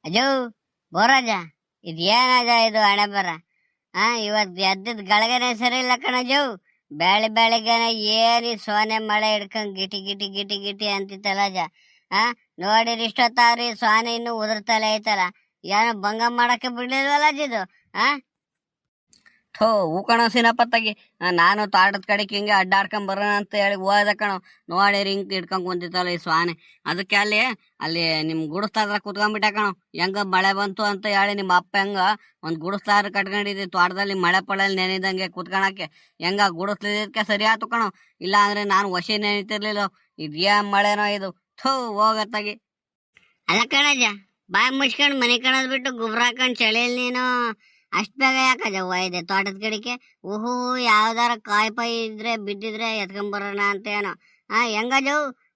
ಅಜು ಬೋರಾಜ, ಇದೇನಾಗ ಇದು ಹಣೆ ಬರ? ಇವತ್ತು ಎದ್ದದ್ ಗಳಗನೆ ಸರಿ ಇಲ್ಲ ಕಣಜು. ಬೆಳಿಗ್ಗೆನೆ ಏರಿ ಸೋನೆ ಮಳೆ ಹಿಡ್ಕೊಂಡ್ ಗಿಟಿ ಗಿಟಿ ಗಿಟಿ ಗಿಟಿ ಅಂತಿತ್ತಲ್ಲ ಅಜ್ಜ. ನೋಡಿರಿ ಇಷ್ಟೊತ್ತಾವ್ರಿ ಸೋನೆ ಇನ್ನು ಉದುರ್ತಲೇ ಐತಲ್ಲ. ಏನೋ ಭಂಗ ಮಾಡಕ್ಕೆ ಬಿಡ್ಲಿಲ್ವಲ್ಲ ಅಜ್ಜಿದು. ಥೋ ಹೂ ಕಣ ಸಿನಪತ್ತಾಗಿ ನಾನು ತೋಟದ ಕಡೆಗೆ ಹಿಂಗೆ ಅಡ್ಡಾಡ್ಕೊಂಡ್ ಬರೋಣ ಅಂತ ಹೇಳಿ ಹೋದ ಕಣ. ನೋಡಿರಿ ಹಿಂಗ್ ಹಿಡ್ಕೊಂಡ್ ಕುಂತಿತ್ತಲ್ಲ ಈ ಸ್ವಾನೆ. ಅದಕ್ಕೆ ಅಲ್ಲಿ ನಿಮ್ ಗುಡಿಸ್ತಾರ ಕುತ್ಕೊಂಡ್ಬಿಟ್ಟೆ ಕಣ. ಹೆಂಗ ಮಳೆ ಬಂತು ಅಂತ ಹೇಳಿ ನಿಮ್ಮ ಅಪ್ಪ ಹೆಂಗ ಒಂದ್ ಗುಡಿಸ್ತಾರ ಕಟ್ಕೊಂಡಿದ್ದಿ ತೋಟದಲ್ಲಿ ಮಳೆ ಪಳೆಯಲ್ಲಿ ನೆನೆದಂಗೆ ಕುತ್ಕೊಳಕ್ಕೆ. ಹೆಂಗ ಗುಡಿಸ್ಲಿದ್ದಕ್ಕೆ ಸರಿ ಆತು ಕಣ. ಇಲ್ಲ ಅಂದ್ರೆ ನಾನು ವಶಿ ನೆನಿತಿರ್ಲಿಲ್ಲ. ಇದೇನ್ ಮಳೆನೋ ಇದು. ಥೋ ಹೋಗತ್ತಾಗಿ. ಅಲ್ಲ ಕಣಜ, ಬಾಯಿ ಮುಚ್ಕೊಂಡ್ ಮನೆ ಕಣದ್ ಬಿಟ್ಟು ಗೊಬ್ಬರ ಹಾಕೊಂಡ್ ಚಳಿಯಲ್ಲಿ ನೀನು ಅಷ್ಟ್ ಬೇಗ ಯಾಕಜ ಹೋಯ್ದೆ ತೋಟದ ಕಡೆಗೆ? ಓಹೋ, ಯಾವ್ದಾರ ಕಾಯಿ ಪಾಯಿ ಇದ್ರೆ ಬಿದ್ದಿದ್ರೆ ಎತ್ಕೊಂಬರೋಣ ಅಂತ ಏನೋ. ಹೆಂಗಜು,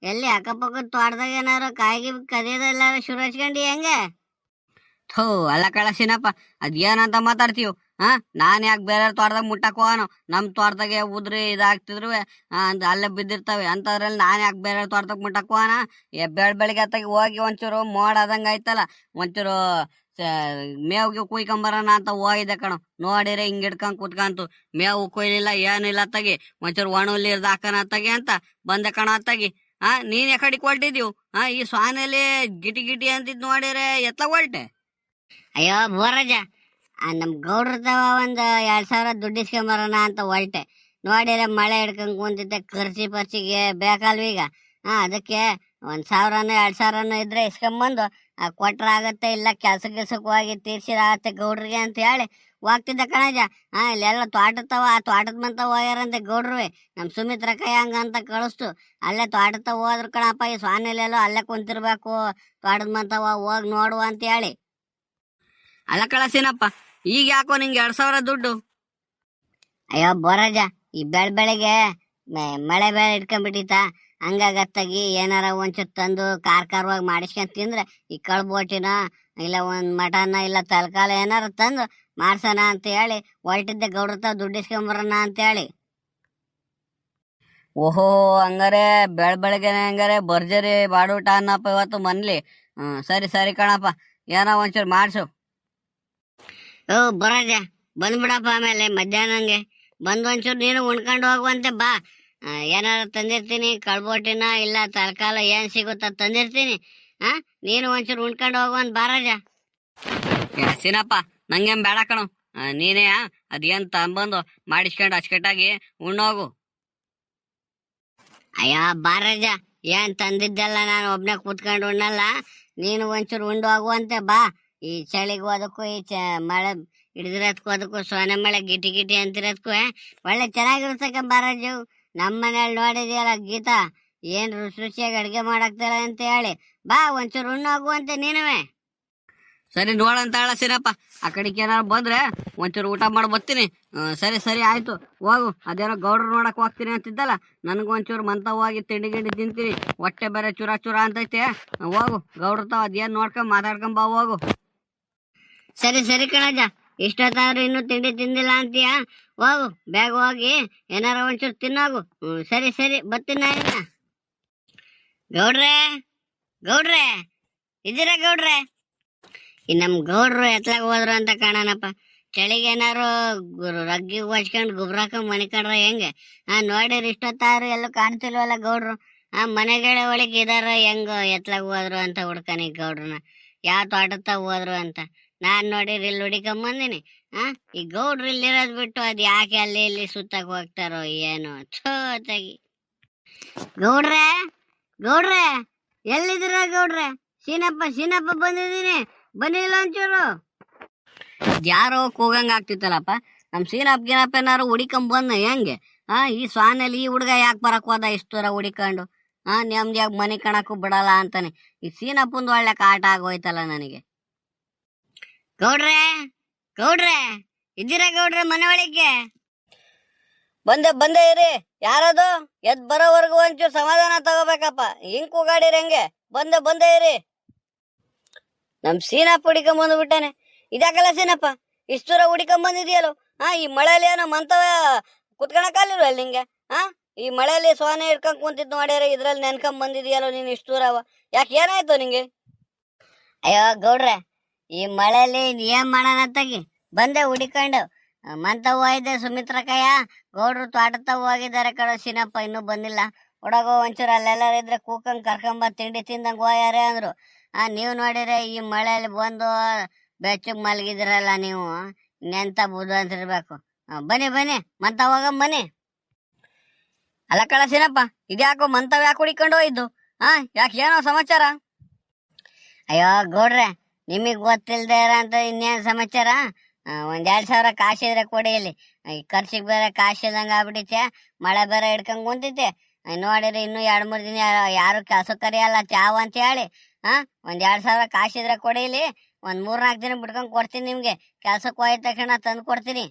ಎಲ್ಲಿ ಅಕ್ಕಪಕ್ಕದ ತೋಟದಾಗ ಏನಾರು ಕಾಯಿಗೆ ಕದಿಯೋದೆಲ್ಲಾರು ಶುರು ಹಚ್ಕೊಂಡಿ ಹೆಂಗೆ? ಥೋ ಅಲ್ಲ ಕಳಸಿನಪ್ಪ, ಅದೇನಂತ ಮಾತಾಡ್ತೀವಿ? ನಾನ್ ಯಾಕೆ ಬೇರೆ ತೋಟದಾಗ ಮುಟ್ಟಕ್ ಹೋಗೋನು? ನಮ್ ತೋಟದಾಗೆ ಉದ್ರಿ ಇದಾಗ್ತಿದ್ರು ಅಲ್ಲೇ ಬಿದ್ದಿರ್ತವೆ ಅಂತದ್ರಲ್ಲಿ ನಾನ್ ಯಾಕೆ ಬೇರೆ ತೋಟದಾಗ ಮುಟ್ಟಕ್ ಹೋಗೋಣ? ಬೆಳಿಗ್ಗೆ ಹೊತ್ತಾಗಿ ಹೋಗಿ ಒಂಚೂರು ಮೋಡ ಆದಂಗ ಆಯ್ತಲ್ಲ, ಒಂಚೂರು ಮೇವ್ಗೆ ಕುಯ್ಕೊಂಬರೋಣ ಅಂತ ಹೋಗಿದ್ದೆ ಕಣ. ನೋಡಿರಿ ಹಿಂಗ್ ಹಿಡ್ಕೊಂಡ್ ಕುತ್ಕಂತು. ಮೇವು ಕುಯ್ಲಿಲ್ಲ ಏನಿಲ್ಲ ತಗಿ, ಒಂಚೂರು ಒಣುಲ್ಲಿ ಹಾಕನ ತಗಿ ಅಂತ ಬಂದೆ ಕಣ ಅತ್ತಾಗಿ. ನೀನ್ ಯಾಕಡೆ ಹೊಲ್ಟಿದ್ಯು? ಈ ಸ್ವಾನೆಲಿ ಗಿಟಿ ಗಿಟಿ ಅಂತಿದ್ ನೋಡಿರೆ ಎತ್ಲ ಹೊಲ್ಟೆ? ಅಯ್ಯೋ ಬೋರಜ, ನಮ್ ಗೌಡ್ರದವ ಒಂದ್ 2,000 ದುಡ್ಡು ಇಸ್ಕೊಂಬರೋಣ ಅಂತ ಹೊಲ್ಟೆ. ನೋಡಿರೆ ಮಳೆ ಹಿಡ್ಕೊಂಡ್ ಕುಂತಿದ್ದೆ. ಖರ್ಚಿ ಪರ್ಚಿಗೆ ಬೇಕಲ್ವೀಗ. ಅದಕ್ಕೆ 1,000ನೋ 2,000ನೋ ಇದ್ರೆ ಇಸ್ಕೊಂಬಂದು ಕೊಟ್ರ ಆಗತ್ತೆ, ಇಲ್ಲ ಕೆಲ್ಸಕ್ಕೆ ಹೋಗಿ ತೀರ್ಸಿರಾಗತ್ತೆ ಗೌಡ್ರಿಗೆ ಅಂತ ಹೇಳಿ ಹೋಗ್ತಿದ್ದೆ ಕಣಜ. ಇಲ್ಲೆಲ್ಲ ತೋಟತ್ತವ, ಆ ತೋಟದ ಮಂತ ಹೋಗ್ಯಾರಂತೆ ಗೌಡ್ರುವೆ. ನಮ್ ಸುಮಿತ್ರ ಕೈ ಹಂಗಂತ ಕಳಿಸ್ತು. ಅಲ್ಲೇ ತೋಟದ ಹೋದ್ರು ಕಣಪ್ಪ. ಈ ಸ್ವಾನೆಲೆಲ್ಲೋ ಅಲ್ಲೇ ಕುಂತಿರ್ಬೇಕು, ತೋಟದ ಮಂತವ ಹೋಗಿ ನೋಡುವ ಅಂತ ಹೇಳಿ. ಅಲ್ಲ ಕಳಸಿನಪ್ಪ, ಈಗ ಯಾಕೋ ನಿಂಗೆ 2,000 ದುಡ್ಡು? ಅಯ್ಯೋ ಬೋರಾಜ, ಈ ಬೆಳಿಗ್ಗೆ ಮಳೆ ಬೆಳೆ ಇಟ್ಕೊಂಡ್ಬಿಟ್ಟಿತ್ತ. ಹಂಗಾಗತ್ತಾಗಿ ಏನಾರ ಒಂಚೂರು ತಂದು ಕಾರ್ವಾಗಿ ಮಾಡಿಸ್ಕೊಂಡ್ ತಿಂದ್ರೆ, ಈ ಕಳ್ಬೋಟಿನ ಇಲ್ಲ ಒಂದ್ ಮಟನ್ನ ಇಲ್ಲ ತಲಕಾಲ ಏನಾರ ತಂದು ಮಾಡ್ಸೋಣ ಅಂತ ಹೇಳಿ ಹೊಲ್ಟಿದ್ದೆ. ಗೌಡ್ರತ ದುಡ್ಡು ಇಸ್ಕೊಂಬರೋಣ ಅಂತ ಹೇಳಿ. ಓಹೋ, ಹಂಗಾರೆ ಬೆಳಗ್ಗೆನೆ ಹಂಗಾರೆ ಭರ್ಜರಿ ಬಾಡೂಟ ಅನ್ನಪ್ಪ ಇವತ್ತು ಮನ್ಲಿ. ಸರಿ ಸರಿ ಕಣಪ್ಪ, ಏನೋ ಒಂಚೂರು ಮಾಡ್ಸು. ಓ ಬೋರಾಜ, ಬಂದ್ಬಿಡಪ್ಪ. ಆಮೇಲೆ ಮಧ್ಯಾಹ್ನಂಗೆ ಬಂದು ಒಂಚೂರು ನೀನು ಉಣ್ಕೊಂಡು ಹೋಗುವಂತೆ ಬಾ. ಏನಾರು ತಂದಿರ್ತೀನಿ, ಕಳ್ಬೋಟಿನ ಇಲ್ಲ ತರಕಾಲ ಏನ್ ಸಿಗುತ್ತ ತಂದಿರ್ತೀನಿ. ನೀನು ಒಂಚೂರು ಉಣ್ಕೊಂಡು ಹೋಗುವಂತ ಬಾರಾಜ. ಸಿನಪ್ಪ, ನಂಗೇನ್ ಬೇಡ ಕಣು. ನೀನೇ ಅದೇನ್ ತಂಬಂದು ಮಾಡಿಸ್ಕೊಂಡು ಅಚ್ಚುಕಟ್ಟಾಗಿ ಉಣ್ಣೋಗು. ಅಯ್ಯ ಬಾರಾಜ, ಏನ್ ತಂದಿದ್ದೆಲ್ಲ ನಾನು ಒಬ್ನೇ ಕೂತ್ಕೊಂಡು ಉಣ್ಣಲ್ಲ. ನೀನು ಒಂಚೂರು ಉಂಡು ಹೋಗುವಂತೆ ಬಾ. ಈ ಚಳಿಗೂ ಅದಕ್ಕೂ ಈ ಮಳೆ ಹಿಡಿದಿರೋದಕ್ಕೂ ಅದಕ್ಕೂ ಸೋನೆ ಮಳೆ ಗಿಟಿ ಗಿಟಿ ಅಂತಿರೋದಕ್ಕೂ ಒಳ್ಳೆ ಚೆನ್ನಾಗಿರ್ತಕ್ಕ ಬಾರಾಜು. ನಮ್ಮ ಮನೇಲಿ ನೋಡಿದ್ಯಲ್ಲ ಗೀತಾ, ಏನ್ ರುಚಿಯಾಗಿ ಅಡ್ಗೆ ಮಾಡಾಕ್ತಾಳೆ ಅಂತ ಹೇಳಿ. ಬಾ ಒಂಚೂರು ಉಣ್ಣು ಹೋಗುವಂತೆ ನೀನುವೆ. ಸರಿ ನೋಡಂತ ಹೇಳ ಸಿನಪ್ಪ. ಆ ಕಡೆಗೆ ಏನಾರು ಬಂದ್ರೆ ಒಂಚೂರು ಊಟ ಮಾಡಿ ಬರ್ತೀನಿ. ಸರಿ ಸರಿ ಆಯ್ತು, ಹೋಗು. ಅದೇನೋ ಗೌಡ್ರು ನೋಡಕ್ ಹೋಗ್ತೀನಿ ಅಂತಿದ್ದಲ್ಲ, ನನಗೂ ಒಂಚೂರು ಮಂತ ಹೋಗಿ ತಿಂಡಿ ಗಿಂಡಿ ತಿಂತೀನಿ. ಹೊಟ್ಟೆ ಬೇರೆ ಚೂರ ಚೂರ ಅಂತೈತೆ. ಹೋಗು, ಗೌಡ್ರತಾವ ಅದೇನ್ ನೋಡ್ಕೊಂಡ್ ಮಾತಾಡ್ಕೊಂಡ್ ಬಾ ಹೋಗು. ಸರಿ ಸರಿ ಕಣಜ, ಇಷ್ಟೊತ್ತಾದ್ರೂ ಇನ್ನೂ ತಿಂಡಿ ತಿಂದಿಲ್ಲ ಅಂತೀಯ? ಹೋಗು, ಬೇಗ ಹೋಗಿ ಏನಾರ ಒಂಚೂರು ತಿನ್ನೋಗು. ಸರಿ ಸರಿ, ಬರ್ತೀನಿ ನಾನಿನ್ನ. ಗೌಡ್ರೆ, ಗೌಡ್ರೆ, ಇದ್ದೀರಾ ಗೌಡ್ರೆ? ಈ ನಮ್ ಗೌಡ್ರು ಎತ್ಲಾಗ ಹೋದ್ರು ಅಂತ ಕಾಣನಪ್ಪ. ಚಳಿಗೆ ಏನಾರು ರಗ್ಗಿ ಹೊಚ್ಕೊಂಡ್ ಗೊಬ್ಬರ ಹಾಕೊಂಡ್ ಮನಿಕೊಂಡ್ರ ಹೆಂಗೆ? ನೋಡಿರಿ ಇಷ್ಟೊತ್ತಾರು ಎಲ್ಲೂ ಕಾಣ್ತಿಲ್ವಲ್ಲ ಗೌಡ್ರು. ಮನೆಗಳೇ ಒಳಗೆ ಇದಾರ ಹೆಂಗ ಎತ್ಲಾಗ ಹೋದ್ರು ಅಂತ ಹುಡ್ಕನಿ ಗೌಡ್ರನ್ನ. ಯಾವ ತೋಟದ ಹೋದ್ರು ಅಂತ ನಾನ್ ನೋಡಿರಿ ಇಲ್ಲಿ ಹುಡಿಕೊಂಬಂದಿನಿ. ಈ ಗೌಡ್ರು ಇಲ್ಲಿರೋದ್ ಬಿಟ್ಟು ಅದ್ ಯಾಕೆ ಅಲ್ಲಿ ಇಲ್ಲಿ ಸುತ್ತಕ್ ಹೋಗ್ತಾರೋ ಏನೋ. ಚೋತಾಗಿ ಗೌಡ್ರೆ, ಗೌಡ್ರೆ, ಎಲ್ಲಿದ್ದೀರ ಗೌಡ್ರೆ? ಸೀನಪ್ಪ ಬಂದಿದ್ದೀನಿ, ಬನ್ನಿಲ್ಲ ಒಂಚೂರು. ಯಾರೋ ಕೂಗಂಗ ಆಗ್ತಿತ್ತಲ್ಲಪ್ಪ. ನಮ್ ಸೀನಪ್ಪ ಗಿನಪ್ಪ ಏನಾರು ಹುಡಿಕೊಂಡ್ ಬಂದ ಹೆಂಗೆ? ಈ ಸ್ವಾನಲ್ಲಿ ಈ ಹುಡ್ಗ ಯಾಕೆ ಬರಕ್ ಹೋದ ಇಷ್ಟು ದೂರ ಹುಡಿಕೊಂಡು? ನೆಮ್ಮದಿಯಾಗಿ ಮನೆ ಕಣಕ್ಕೂ ಬಿಡಲ್ಲ ಅಂತಾನೆ. ಈ ಸೀನಪ್ಪಂದು ಒಳ್ಳೆ ಕಾಟ ಆಗೋಯ್ತಲ್ಲ ನನಗೆ. ಗೌಡ್ರೆ, ಗೌಡ್ರೆ, ಇದ್ದೀರಾ ಗೌಡ್ರೆ ಮನೆ ಒಳಗೆ? ಬಂದೆ ಇರಿ. ಯಾರದು? ಎದ್ ಬರೋವರೆಗೂ ಒಂಚೂರು ಸಮಾಧಾನ ತಗೋಬೇಕಪ್ಪ. ಹಿಂಗ್ ಕೂಗಾಡಿರಿ ಹೆಂಗೆ? ಬಂದೆ ಇರಿ. ನಮ್ ಸೀನಪ್ಪ ಹುಡಿಕೊಂಡ್ ಬಂದ್ಬಿಟ್ಟಾನೆ. ಇದಾಕಲ್ಲ ಸೀನಪ್ಪ, ಇಷ್ಟು ದೂರ ಹುಡಿಕೊಂಡ್ ಬಂದಿದ್ಯಲ್ಲೋ. ಈ ಮಳೆಯಲ್ಲಿ ಏನೋ ಮಂತವ ಕುತ್ಕೊಳಕಾಲಿಲ್ವ ಅಲ್ಲಿ ನಿಂಗೆ? ಈ ಮಳೆಯಲ್ಲಿ ಸೋನೆ ಹಿಡ್ಕೊಂಡ್ ಕುಂತಿದ್ ನೋಡ್ಯಾರ, ಇದ್ರಲ್ಲಿ ನೆನ್ಕೊಂಡ್ ಬಂದಿದ್ಯಲ್ಲೋ ನೀನ್ ಇಷ್ಟು ದೂರವ. ಯಾಕೆ ಏನಾಯ್ತು ನಿಂಗೆ? ಅಯ್ಯೋ ಗೌಡ್ರೆ, ಈ ಮಳೆಯಲ್ಲಿ ಏನ್ ಮಾಡೋಣ ತಗಿ ಬಂದೆ ಹುಡಿಕೊಂಡು ಮಂತ ಹೋಯ್ದೆ ಸುಮಿತ್ರ ಕೈಯ ಗೌಡ್ರು ತೋಟದ ಹೋಗಿದ್ದಾರೆ ಕಣೋ ಸಿನಪ್ಪ ಇನ್ನೂ ಬಂದಿಲ್ಲ. ಹುಡಗೋ ಒಂಚೂರು ಅಲ್ಲೆಲ್ಲಾರ ಇದ್ರೆ ಕೂಕಂಗ್ ಕರ್ಕೊಂಬ ತಿಂಡಿ ತಿಂದಂಗ್ ಹೋಯಾರೆ ಅಂದ್ರು. ನೀವು ನೋಡಿದ್ರೆ ಈ ಮಳೆಯಲ್ಲಿ ಬಂದು ಬೆಚ್ಚಗ್ ಮಲಗಿದಿರಲ್ಲ ನೀವು, ನೆಂತ ಬುದ್ಧ ಅಂತಿರ್ಬೇಕು. ಬನ್ನಿ ಬನ್ನಿ ಮಂತ ಹೋಗ ಬನ್ನಿ. ಅಲ್ಲ ಕಳಸಿನಪ್ಪ ಇದ್ಯಾಕೋ ಮಂತವ್ ಯಾಕೆ ಹುಡಿಕೊಂಡು ಹೋಯ್ತು? ಯಾಕೆ ಏನೋ ಸಮಾಚಾರ? ಅಯ್ಯೋ ಗೌಡ್ರೆ, ನಿಮಗ್ ಗೊತ್ತಿಲ್ದೇ ಅಂತ ಇನ್ನೇನ್ ಸಮಾಚಾರ? 1,000 ಕಾಸಿದ್ರೆ ಕೊಡಿ ಇಲ್ಲಿ. ಈ ಖರ್ಚಿಗೆ ಬೇರೆ ಕಾಸಿಲ್ದಂಗ ಆಗ್ಬಿಟ್ಟಿತ್ತೆ, ಮಳೆ ಬೇರೆ ಹಿಡ್ಕೊಂಡ್ ಕುಂತೈತೆ. ನೋಡಿರಿ ಇನ್ನು 2-3 ದಿನ ಯಾರು ಕೆಲಸ ಕರಿಯಲ್ಲ ಚಾವ್ ಅಂತ ಹೇಳಿ. 1,000 ಕಾಸಿದ್ರೆ ಕೊಡಿ ಇಲ್ಲಿ. 3-4 ದಿನ ಬಿಟ್ಕೊಂಡ್ ಕೊಡ್ತೀನಿ ನಿಮ್ಗೆ. ಕೆಲ್ಸಕ್ಕೆ ಹೋಯ್ತ ತಕ್ಷಣ ತಂದು ಕೊಡ್ತೀನಿ.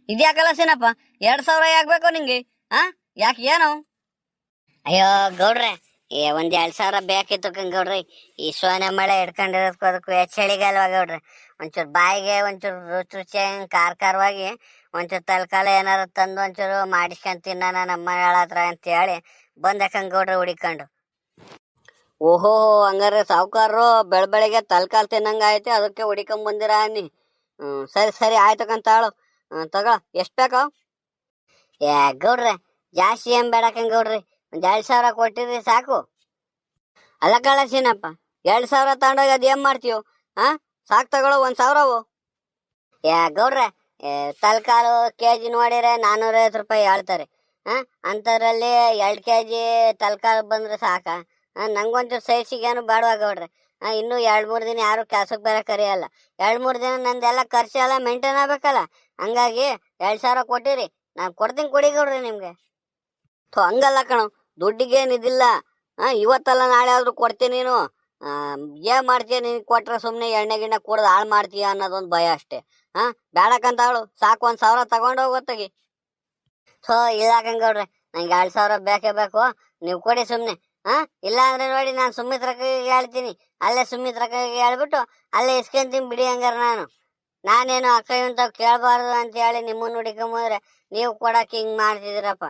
ಇದ್ಯಾಕಲ್ಲ ಸಿನಪ್ಪ 2,000 ಯಾಕಬೇಕು ನಿಂಗೆ? ಯಾಕೆ ಏನು? ಅಯ್ಯೋ ಗೌಡ್ರೆ, 1,000 ಬೇಕಿತ್ತು ಗೌಡ್ರಿ. ಈ ಸೋನೆ ಮಳೆ ಹಿಡ್ಕೊಂಡಿರೋದಕ್ಕೂ ಅದಕ್ಕೂ ಚಳಿಗಾಲವ ಗೌಡ್ರೆ. ಒಂಚೂರು ಬಾಯಿಗೆ ಒಂಚೂರು ರುಚಿ ಖಾರವಾಗಿ ಒಂಚೂರು ತಲಕಾಲ ಏನಾರು ತಂದು ಒಂಚೂರು ಮಾಡಿಸ್ಕೊಂಡ್ ತಿನ್ನೋಣ ನಮ್ಮ ಮನೆಗಳ ಹತ್ರ ಅಂತ ಹೇಳಿ ಬಂದಕ್ಕಂಗ್ ಗೌಡ್ರೆ ಹುಡಿಕೊಂಡು. ಓಹೋ, ಹಂಗಾರೆ ಸಾವುಕಾರರು ಬೆಳಬೆಳಿಗ್ಗೆ ತಲಕಾಲ್ ತಿನ್ನಂಗ ಐತೆ, ಅದಕ್ಕೆ ಹುಡಿಕೊಂಡ್ ಬಂದಿರ ಅನ್ನಿ. ಸರಿ ಸರಿ ಆಯ್ತಕ್ಕಂತಾಳು. ತಗೋ, ಎಷ್ಟು ಬೇಕಾ? ಗೌಡ್ರೆ ಜಾಸ್ತಿ ಏನ್ ಬೇಡಕ್ಕಂಗ್ ಗೌಡ್ರಿ, 1,000 ಕೊಟ್ಟಿರಿ ಸಾಕು. ಅಲ್ಲ ಕಳಸಿನಪ್ಪ 2,000 ತಗೊಂಡೋಗಿ ಅದ್ ಏನ್ ಮಾಡ್ತೀವಿ? ಸಾಕು ತಗೊಳ್ಳೋ 1,000. ಗೌಡ್ರೆ, ತಲಕಾಲು ಕೆಜಿ ನೋಡಿದ್ರೆ 450 ರೂಪಾಯಿ ಹೇಳ್ತಾರೆ. ಅಂಥದ್ರಲ್ಲಿ 2 kg ತಲಕಾಲು ಬಂದ್ರೆ ಸಾಕ? ನಂಗೊಂಚೂರು ಸೈಸಿಗೇನು ಬೇಡವಾ ಗೌಡ್ರೆ? ಇನ್ನೂ 2-3 ದಿನ ಯಾರು ಕೆಲ್ಸಕ್ಕೆ ಬೇರೆ ಕರಿಯಲ್ಲ. 2-3 ದಿನ ನಂದೆಲ್ಲ ಖರ್ಚೆಲ್ಲ ಮೇಂಟೈನ್ ಆಗ್ಬೇಕಲ್ಲ. ಹಂಗಾಗಿ 2,000 ಕೊಟ್ಟಿರಿ, ನಾನು ಕೊಡ್ತೀನಿ ಕೊಡಿ ಗೌಡ್ರಿ ನಿಮ್ಗೆ. ಹಂಗಲ್ಲ ಕಣೋ, ದುಡ್ಡಿಗೇನಿದಿಲ್ಲ. ಇವತ್ತಲ್ಲ ನಾಳೆ ಆದ್ರೂ ಕೊಡ್ತೀನಿ. ನೀನು ಏನ್ ಮಾಡ್ತೀಯ? ನೀನ್ ಕೊಟ್ರೆ ಸುಮ್ನೆ ಎಣ್ಣೆ ಗಿಣ್ಣೆ ಕುಡ್ದು ಹಾಳು ಮಾಡ್ತೀಯ ಅನ್ನೋದೊಂದು ಭಯ ಅಷ್ಟೇ. ಬೇಡಕ್ಕಂತ ಅವಳು ಸಾಕು, 1,000 ತಗೊಂಡು ಹೋಗೋತ್ತಾಗಿ. ಇಲ್ಲಾಕಂಗೌಡ್ರೆ, ನಂಗೆ 2,000 ಬೇಕೇ ಬೇಕು. ನೀವು ಕೊಡಿ ಸುಮ್ನೆ. ಇಲ್ಲ ಅಂದ್ರೆ ನೋಡಿ ನಾನು ಸುಮಿತ್ರ ಕೈಗೆ ಹೇಳ್ತೀನಿ. ಅಲ್ಲೇ ಸುಮಿತ್ರ ಕೈಗೆ ಹೇಳ್ಬಿಟ್ಟು ಅಲ್ಲೇ ಇಸ್ಕೊಂತೀನಿ ಬಿಡಿ. ಹಂಗಾರ ನಾನೇನು ಅಕ್ಕ ಇಂತ ಕೇಳಬಾರ್ದು ಅಂತ ಹೇಳಿ ನಿಮ್ಮನ್ನ ಹುಡಿಕೊಂಬಂದ್ರೆ ನೀವು ಕೊಡಕ್ಕೆ ಹಿಂಗ್ ಮಾಡ್ತಿದ್ದೀರಪ್ಪ.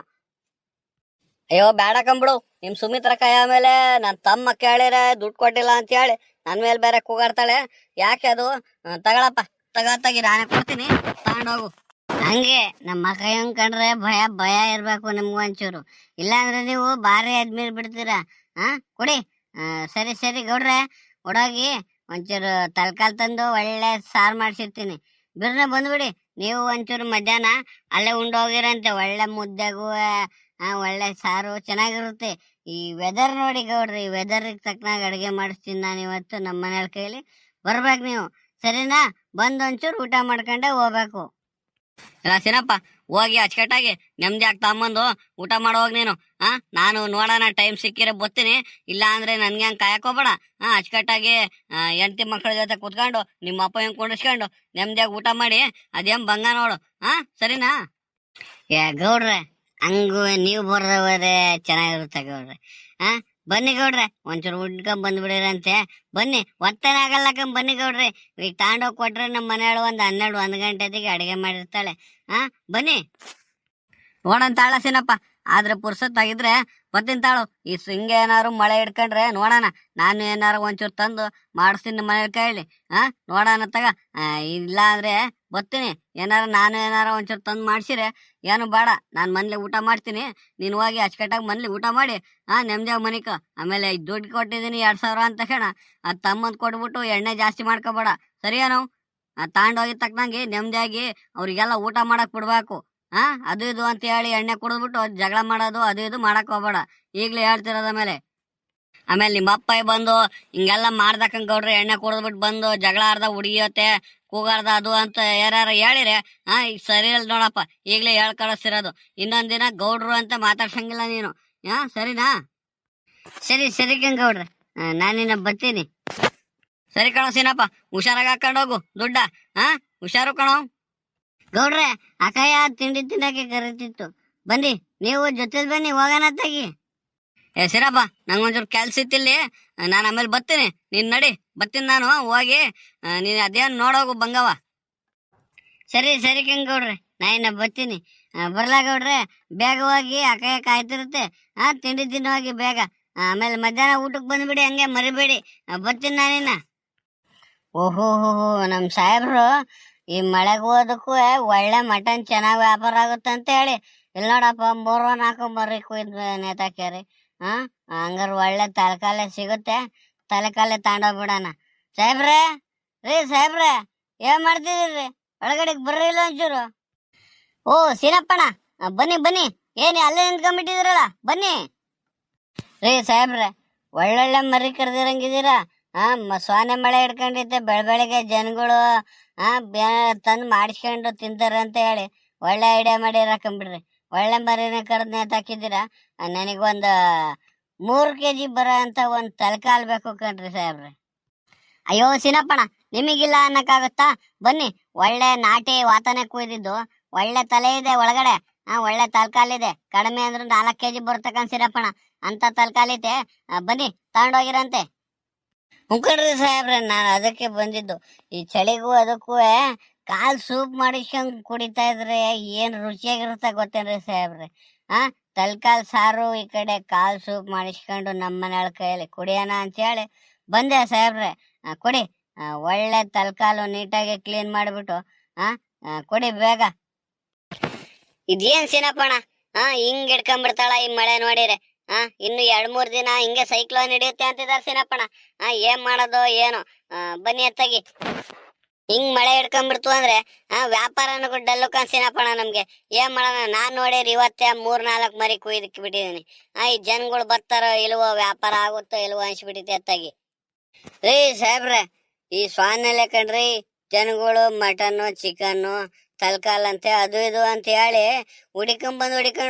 ಅಯ್ಯೋ ಬೇಡ ಕಂಬಿಡು, ನಿಮ್ ಸುಮಿತ್ರ ಕೈ ಆಮೇಲೆ ನನ್ನ ತಮ್ಮ ಕೇಳಿದ್ರೆ ದುಡ್ಡು ಕೊಟ್ಟಿಲ್ಲ ಅಂತ ಹೇಳಿ ನನ್ ಮೇಲೆ ಬೇರೆ ಕೂಗಾಡ್ತಾಳೆ. ಯಾಕೆ ಅದು? ತಗೊಳಪ್ಪ, ತಗಿ ನಾನೇ ಕೊಡ್ತೀನಿ, ತಗೊಂಡೋಗು. ಹಂಗೆ ನಮ್ಮ ಕೈ ಕಂಡ್ರೆ ಭಯ ಭಯ ಇರ್ಬೇಕು ನಿಮ್ಗೂ ಒಂಚೂರು. ಇಲ್ಲಾಂದ್ರೆ ನೀವು ಭಾರಿ ಅದ್ಮೀರ್ ಬಿಡ್ತೀರಾ. ಕೊಡಿ. ಸರಿ ಸರಿ ಗೌಡ್ರೆ, ಕೊಡೋಗಿ ಒಂಚೂರು ತಲಕಾಲ್ ತಂದು ಒಳ್ಳೆ ಸಾರು ಮಾಡ್ಸಿರ್ತೀನಿ. ಬಿರ್ನೆ ಬಂದ್ಬಿಡಿ. ನೀವು ಒಂಚೂರು ಮಧ್ಯಾಹ್ನ ಅಲ್ಲೇ ಉಂಡೋಗಿರಂತೆ. ಒಳ್ಳೆ ಮುದ್ದೆಗೂ ಒಳ್ಳೆ ಸಾರು ಚೆನ್ನಾಗಿರುತ್ತೆ. ಈ ವೆದರ್ ನೋಡಿ ಗೌಡ್ರಿ, ಈ ವೆದರ್ಗೆ ತಕ್ಕನಾಗ ಅಡುಗೆ ಮಾಡಿಸ್ತೀನಿ ನಾನು ಇವತ್ತು ನಮ್ಮ ಮನೆಯವ್ರ ಕೈಲಿ. ಬರ್ಬೇಕು ನೀವು, ಸರಿನಾ? ಬಂದು ಒಂಚೂರು ಊಟ ಮಾಡ್ಕೊಂಡೆ ಹೋಗ್ಬೇಕು. ಇಲ್ಲ ಸಿನಪ್ಪ, ಹೋಗಿ ಅಚ್ಚುಕಟ್ಟಾಗಿ ನೆಮ್ಮದಿ ಆಗ್ತಾ ಅಮ್ಮಂದು ಊಟ ಮಾಡೋಗಿ ನೀನು. ನಾನು ನೋಡೋಣ, ಟೈಮ್ ಸಿಕ್ಕಿರೆ ಬರ್ತೀನಿ. ಇಲ್ಲ ಅಂದ್ರೆ ನನ್ಗೆ ಹಂಗೆ ಕಾಯಕೋಬೇಡ. ಅಚ್ಚುಕಟ್ಟಾಗಿ ಹೆಂಡತಿ ಮಕ್ಕಳ ಜೊತೆ ಕುತ್ಕೊಂಡು ನಿಮ್ಮ ಅಪ್ಪ ಹೆಂಗೆ ಕುಂಡಿಸ್ಕೊಂಡು ನೆಮ್ಮದಿಯಾಗಿ ಊಟ ಮಾಡಿ ಅದೇನ್ ಬಂಗ ನೋಡು. ಸರಿನಾ? ಗೌಡ್ರೆ, ಹಂಗೂ ನೀವು ಬರ್ದ ಹೋದ್ರೆ ಚೆನ್ನಾಗಿರುತ್ತೆ ಗೌಡ್ರೆ. ಬನ್ನಿ ಗೌಡ್ರೆ, ಒಂಚೂರು ಉಡ್ಕೊಂಡ್ ಬಂದ್ಬಿಡಿರಂತೆ. ಬನ್ನಿ, ಒತ್ತೇನೆ ಆಗಲ್ಲಕ್ಕಂಬ ಬನ್ನಿ ಗೌಡ್ರಿ. ಈಗ ತಗೊಂಡೋಗಿ ಕೊಟ್ರೆ ನಮ್ಮ ಮನೆಯೊಳಗೆ ಒಂದು 12-1 ಗಂಟೆಗೆ ಅಡಿಗೆ ಮಾಡಿರ್ತಾಳೆ. ಬನ್ನಿ. ನೋಡಂತಾಳ ಸಿನಪ್ಪ, ಆದ್ರೆ ಪುರ್ಸತ್ತಾಗಿದ್ರೆ ಬರ್ತೀನಿ ತಾಳು. ಈ ಹಿಂಗೆ ಏನಾರು ಮಳೆ ಹಿಡ್ಕೊಂಡ್ರೆ ನೋಡೋಣ, ನಾನು ಏನಾರು ಒಂಚೂರು ತಂದು ಮಾಡಿಸ್ತೀನಿ ಮನೆ ಕೈಲಿ. ನೋಡೋಣ ತಗ. ಇಲ್ಲ ಅಂದ್ರೆ ಬರ್ತೀನಿ. ನಾನು ಏನಾರು ಒಂಚೂರು ತಂದು ಮಾಡ್ಸಿರೆ ಏನು ಬೇಡ, ನಾನು ಮನೇಲಿ ಊಟ ಮಾಡ್ತೀನಿ. ನೀನು ಹೋಗಿ ಅಚ್ಚುಕಟ್ಟಾಗಿ ಮನೇಲಿ ಊಟ ಮಾಡಿ ನೆಮ್ಮದಿಯಾಗಿ ಮನಿಕ. ಆಮೇಲೆ ದುಡ್ಡು ಕೊಟ್ಟಿದ್ದೀನಿ 2,000 ಅಂತ ತಕ್ಷಣ ಅದು ತಮ್ಮಂದು ಕೊಟ್ಬಿಟ್ಟು ಎಣ್ಣೆ ಜಾಸ್ತಿ ಮಾಡ್ಕೋಬೇಡ, ಸರಿಯೇನು? ತಗೊಂಡೋಗಿದ ತಕ್ಕನಂಗೆ ನೆಮ್ಮದಿಯಾಗಿ ಅವ್ರಿಗೆಲ್ಲ ಊಟ ಮಾಡಕ್ ಬಿಡ್ಬೇಕು. ಅದು ಇದು ಅಂತ ಹೇಳಿ ಎಣ್ಣೆ ಕುಡಿದ್ಬಿಟ್ಟು ಜಗಳ ಮಾಡೋದು ಅದು ಇದು ಮಾಡಕ್ ಹೋಗ್ಬೇಡ, ಈಗ್ಲೇ ಹೇಳ್ತಿರೋದ ಮೇಲೆ. ಆಮೇಲೆ ನಿಮ್ಮ ಅಪ್ಪ ಬಂದು ಹಿಂಗೆಲ್ಲ ಮಾಡ್ದಕ್ಕಂಗ್ ಗೌಡ್ರಿ, ಎಣ್ಣೆ ಕುಡಿದ್ಬಿಟ್ಟು ಬಂದು ಜಗಳ ಆಡ್ದ ಹುಡುಗಿಯತ್ತೆ ಕೂಗಾಡ್ದ ಅದು ಅಂತ ಯಾರು ಹೇಳಿರೆ ಈಗ ಸರಿ ಅಲ್ ನೋಡಪ್ಪ, ಈಗ್ಲೇ ಹೇಳ್ ಕಳಿಸ್ತಿರೋದು. ಇನ್ನೊಂದ್ ದಿನ ಗೌಡ್ರು ಅಂತ ಮಾತಾಡ್ಸಂಗಿಲ್ಲ ನೀನು. ಸರಿನಾ? ಸರಿ ಸರಿ ಗೌಡ್ರೆ, ನಾನಿನ್ನ ಬರ್ತೀನಿ. ಸರಿ ಕಣೋ ಸೀನಪ್ಪ, ಹುಷಾರಾಗಿ ಹಾಕೊಂಡ್ ಹೋಗು ದುಡ್ಡ. ಹುಷಾರು ಕಣೋ. ಗೌಡ್ರೆ, ಅಕ್ಕಯ್ಯ ತಿಂಡಿ ತಿನ್ನಕ್ಕೆ ಕರೀತಿತ್ತು, ಬನ್ನಿ ನೀವು ಜೊತೆಲಿ ಬನ್ನಿ, ಹೋಗೋಣ ತೆಗಿ. ಸಿರಪ್ಪ, ನಂಗೊಂಚೂರು ಕೆಲ್ಸ ಇತ್ತಿಲ್ಲಿ, ನಾನು ಆಮೇಲೆ ಬರ್ತೀನಿ. ನೀನ್ ನಡಿ, ಬರ್ತೀನಿ ನಾನು. ಹೋಗಿ ನೀನ್ ಅದೇನು ನೋಡೋಗು ಬಂಗವ. ಸರಿ ಸರಿ ಗೌಡ್ರೆ, ನಾ ಇನ್ನ ಬರ್ತೀನಿ. ಬರ್ಲಾ ಗೌಡ್ರೆ, ಬೇಗ ಹೋಗಿ ಅಕ್ಕಯ್ಯ ಕಾಯ್ತಿರುತ್ತೆ. ತಿಂಡಿ ತಿನ್ನುವಾಗಿ ಬೇಗ. ಆಮೇಲೆ ಮಧ್ಯಾಹ್ನ ಊಟಕ್ಕೆ ಬಂದ್ಬಿಡಿ, ಹಂಗೆ ಮರಿಬೇಡಿ. ಬರ್ತೀನಿ ನಾನಿನ್ನ. ಓಹೋ ನಮ್ ಸಾಹೇಬ್ರು ಈ ಮಳೆಗೆ ಹೋದಕ್ಕೂ ಒಳ್ಳೆ ಮಟನ್ ಚೆನ್ನಾಗಿ ವ್ಯಾಪಾರ ಆಗುತ್ತೆ ಅಂತ ಹೇಳಿ ಇಲ್ಲಿ ನೋಡಪ್ಪ 3-4 ಮರಿ ಕುಯ್ದು ನೇತಾಕ್ಯಾರಿ. ಹಂಗಾರ ಒಳ್ಳೆ ತಲೆಕಾಲೆ ಸಿಗುತ್ತೆ, ತಲೆಕಾಲೆ ತಗೊಂಡೋಗ್ಬಿಡಣ. ಸಾಹೇಬ್ರೆ, ರೀ ಸಾಹೇಬ್ರೆ, ಏನ್ ಮಾಡ್ತಿದ್ದೀರಿ? ಒಳಗಡೆ ಬರ್ರಿ ಇಲ್ಲ ಒಂಚೂರು. ಓ ಸೀನಪ್ಪಣ, ಬನ್ನಿ ಬನ್ನಿ. ಏನಿ ಅಲ್ಲೇ ನಿಂತ್ಕೊಂಡ್ಬಿಟ್ಟಿದಿರಲ್ಲ, ಬನ್ನಿ. ರೀ ಸಾಹೇಬ್ರೆ, ಒಳ್ಳೊಳ್ಳೆ ಮರಿ ಕರೆದಿರಂಗಿದ್ದೀರಾ. ಸೋನೆ ಮಳೆ ಹಿಡ್ಕೊಂಡಿದ್ದೆ ಬೆಳಗ್ಗೆ ಜನಗಳು ತಂದು ಮಾಡಿಸ್ಕೊಂಡು ತಿಂತಾರೆ ಅಂತ ಹೇಳಿ ಒಳ್ಳೆ ಐಡಿಯಾ ಮಾಡಿ ಹಾಕೊಂಡ್ಬಿಡ್ರಿ. ಒಳ್ಳೆ ಮರಿನ ಕರೆದು ನೇತಾಕಿದ್ದೀರಾ. ನನಗೊಂದು 3 kg ಬರೋ ಅಂತ ಒಂದು ತಲೆಕಾಲ್ ಬೇಕು ಕಣ್ರಿ ಸಾಹೇಬ್ರೆ. ಅಯ್ಯೋ ಸಿನಪ್ಪಣ, ನಿಮಗಿಲ್ಲ ಅನ್ನಕ್ಕಾಗತ್ತಾ? ಬನ್ನಿ, ಒಳ್ಳೆ ನಾಟಿ ವಾತಾನೆ ಕುಯ್ದಿದ್ದು ಒಳ್ಳೆ ತಲೆ ಇದೆ ಒಳಗಡೆ. ಒಳ್ಳೆ ತಲೆಕಾಲಿದೆ. ಕಡಿಮೆ ಅಂದ್ರೆ 4 kg ಬರ್ತಕ್ಕಂಥ ಸಿನಪ್ಪಣ, ಅಂತ ತಲೆಕಾಲಿದೆ. ಬನ್ನಿ ತಗೊಂಡೋಗಿರಂತೆ. ಮುಖಂಡ್ರಿ ಸಾಹೇಬ್ರೆ, ನಾನು ಅದಕ್ಕೆ ಬಂದಿದ್ದು. ಈ ಚಳಿಗೂ ಅದಕ್ಕೂ ಕಾಲ್ ಸೂಪ್ ಮಾಡಿಸ್ಕೊಂಡ್ ಕುಡಿತಾ ಇದ್ರೆ ಏನ್ ರುಚಿಯಾಗಿರುತ್ತೆ ಗೊತ್ತೇನ್ರಿ ಸಾಹೇಬ್ರೆ? ತಲೆಕಾಲ್ ಸಾರು, ಈ ಕಡೆ ಕಾಲ್ ಸೂಪ್ ಮಾಡಿಸ್ಕೊಂಡು ನಮ್ಮ ಮನೆಯೊಳ ಕೈಯಲ್ಲಿ ಕುಡಿಯೋಣ ಅಂತೇಳಿ ಬಂದೆ ಸಾಹೇಬ್ರೆ. ಕೊಡಿ, ಒಳ್ಳೆ ತಲೆಕಾಲು ನೀಟಾಗಿ ಕ್ಲೀನ್ ಮಾಡಿಬಿಟ್ಟು ಕೊಡಿ ಬೇಗ. ಇದೇನ್ ಸಿನಪ್ಪಣ, ಹಿಂಗ್ ಇಡ್ಕೊಂಡ್ಬಿಡ್ತಾಳ ಈ ಮಳೆ ನೋಡಿರೆ. ಇನ್ನು 2-3 ದಿನ ಹಿಂಗೆ ಸೈಕ್ಲೋನ್ ಹಿಡಿಯುತ್ತೆ ಅಂತಿದಾರ ಸಿನಪ್ಪಣ. ಏನ್ ಮಾಡೋದು ಏನೋ. ಬನ್ನಿ ಎತ್ತಾಗಿ. ಹಿಂಗ್ ಮಳೆ ಹಿಡ್ಕೊಂಡ್ಬಿಡ್ತು ಅಂದ್ರೆ ವ್ಯಾಪಾರನೂ ಡಲ್ಲು ಸಿನಪ್ಪಣ ನಮ್ಗೆ. ಏನ್ ಮಾಡೋಣ? ನಾನ್ ನೋಡಿರಿ ಇವತ್ತೇ 3-4 ಮರಿ ಕುಯ್ದಕ್ಕೆ ಬಿಟ್ಟಿದೀನಿ. ಈ ಜನಗಳು ಬರ್ತಾರೋ ಇಲ್ವೋ, ವ್ಯಾಪಾರ ಆಗುತ್ತೋ ಇಲ್ವೋ ಅನ್ಸ್ಬಿಟ್ಟಿದೆ ಎತ್ತಾಗಿ. ರೀ ಸಾಹೇಬ್ರೆ, ಈ ಸ್ವಾನಲ್ಲೇ ಕಣ್ರಿ ಜನಗಳು ಮಟನ್ನು ಚಿಕನ್ನು ತಲ್ಕಾಲಂತೆ ಅದು ಇದು ಅಂತ ಹೇಳಿ ಹುಡಿಕೊಂಡ್ ಬಂದು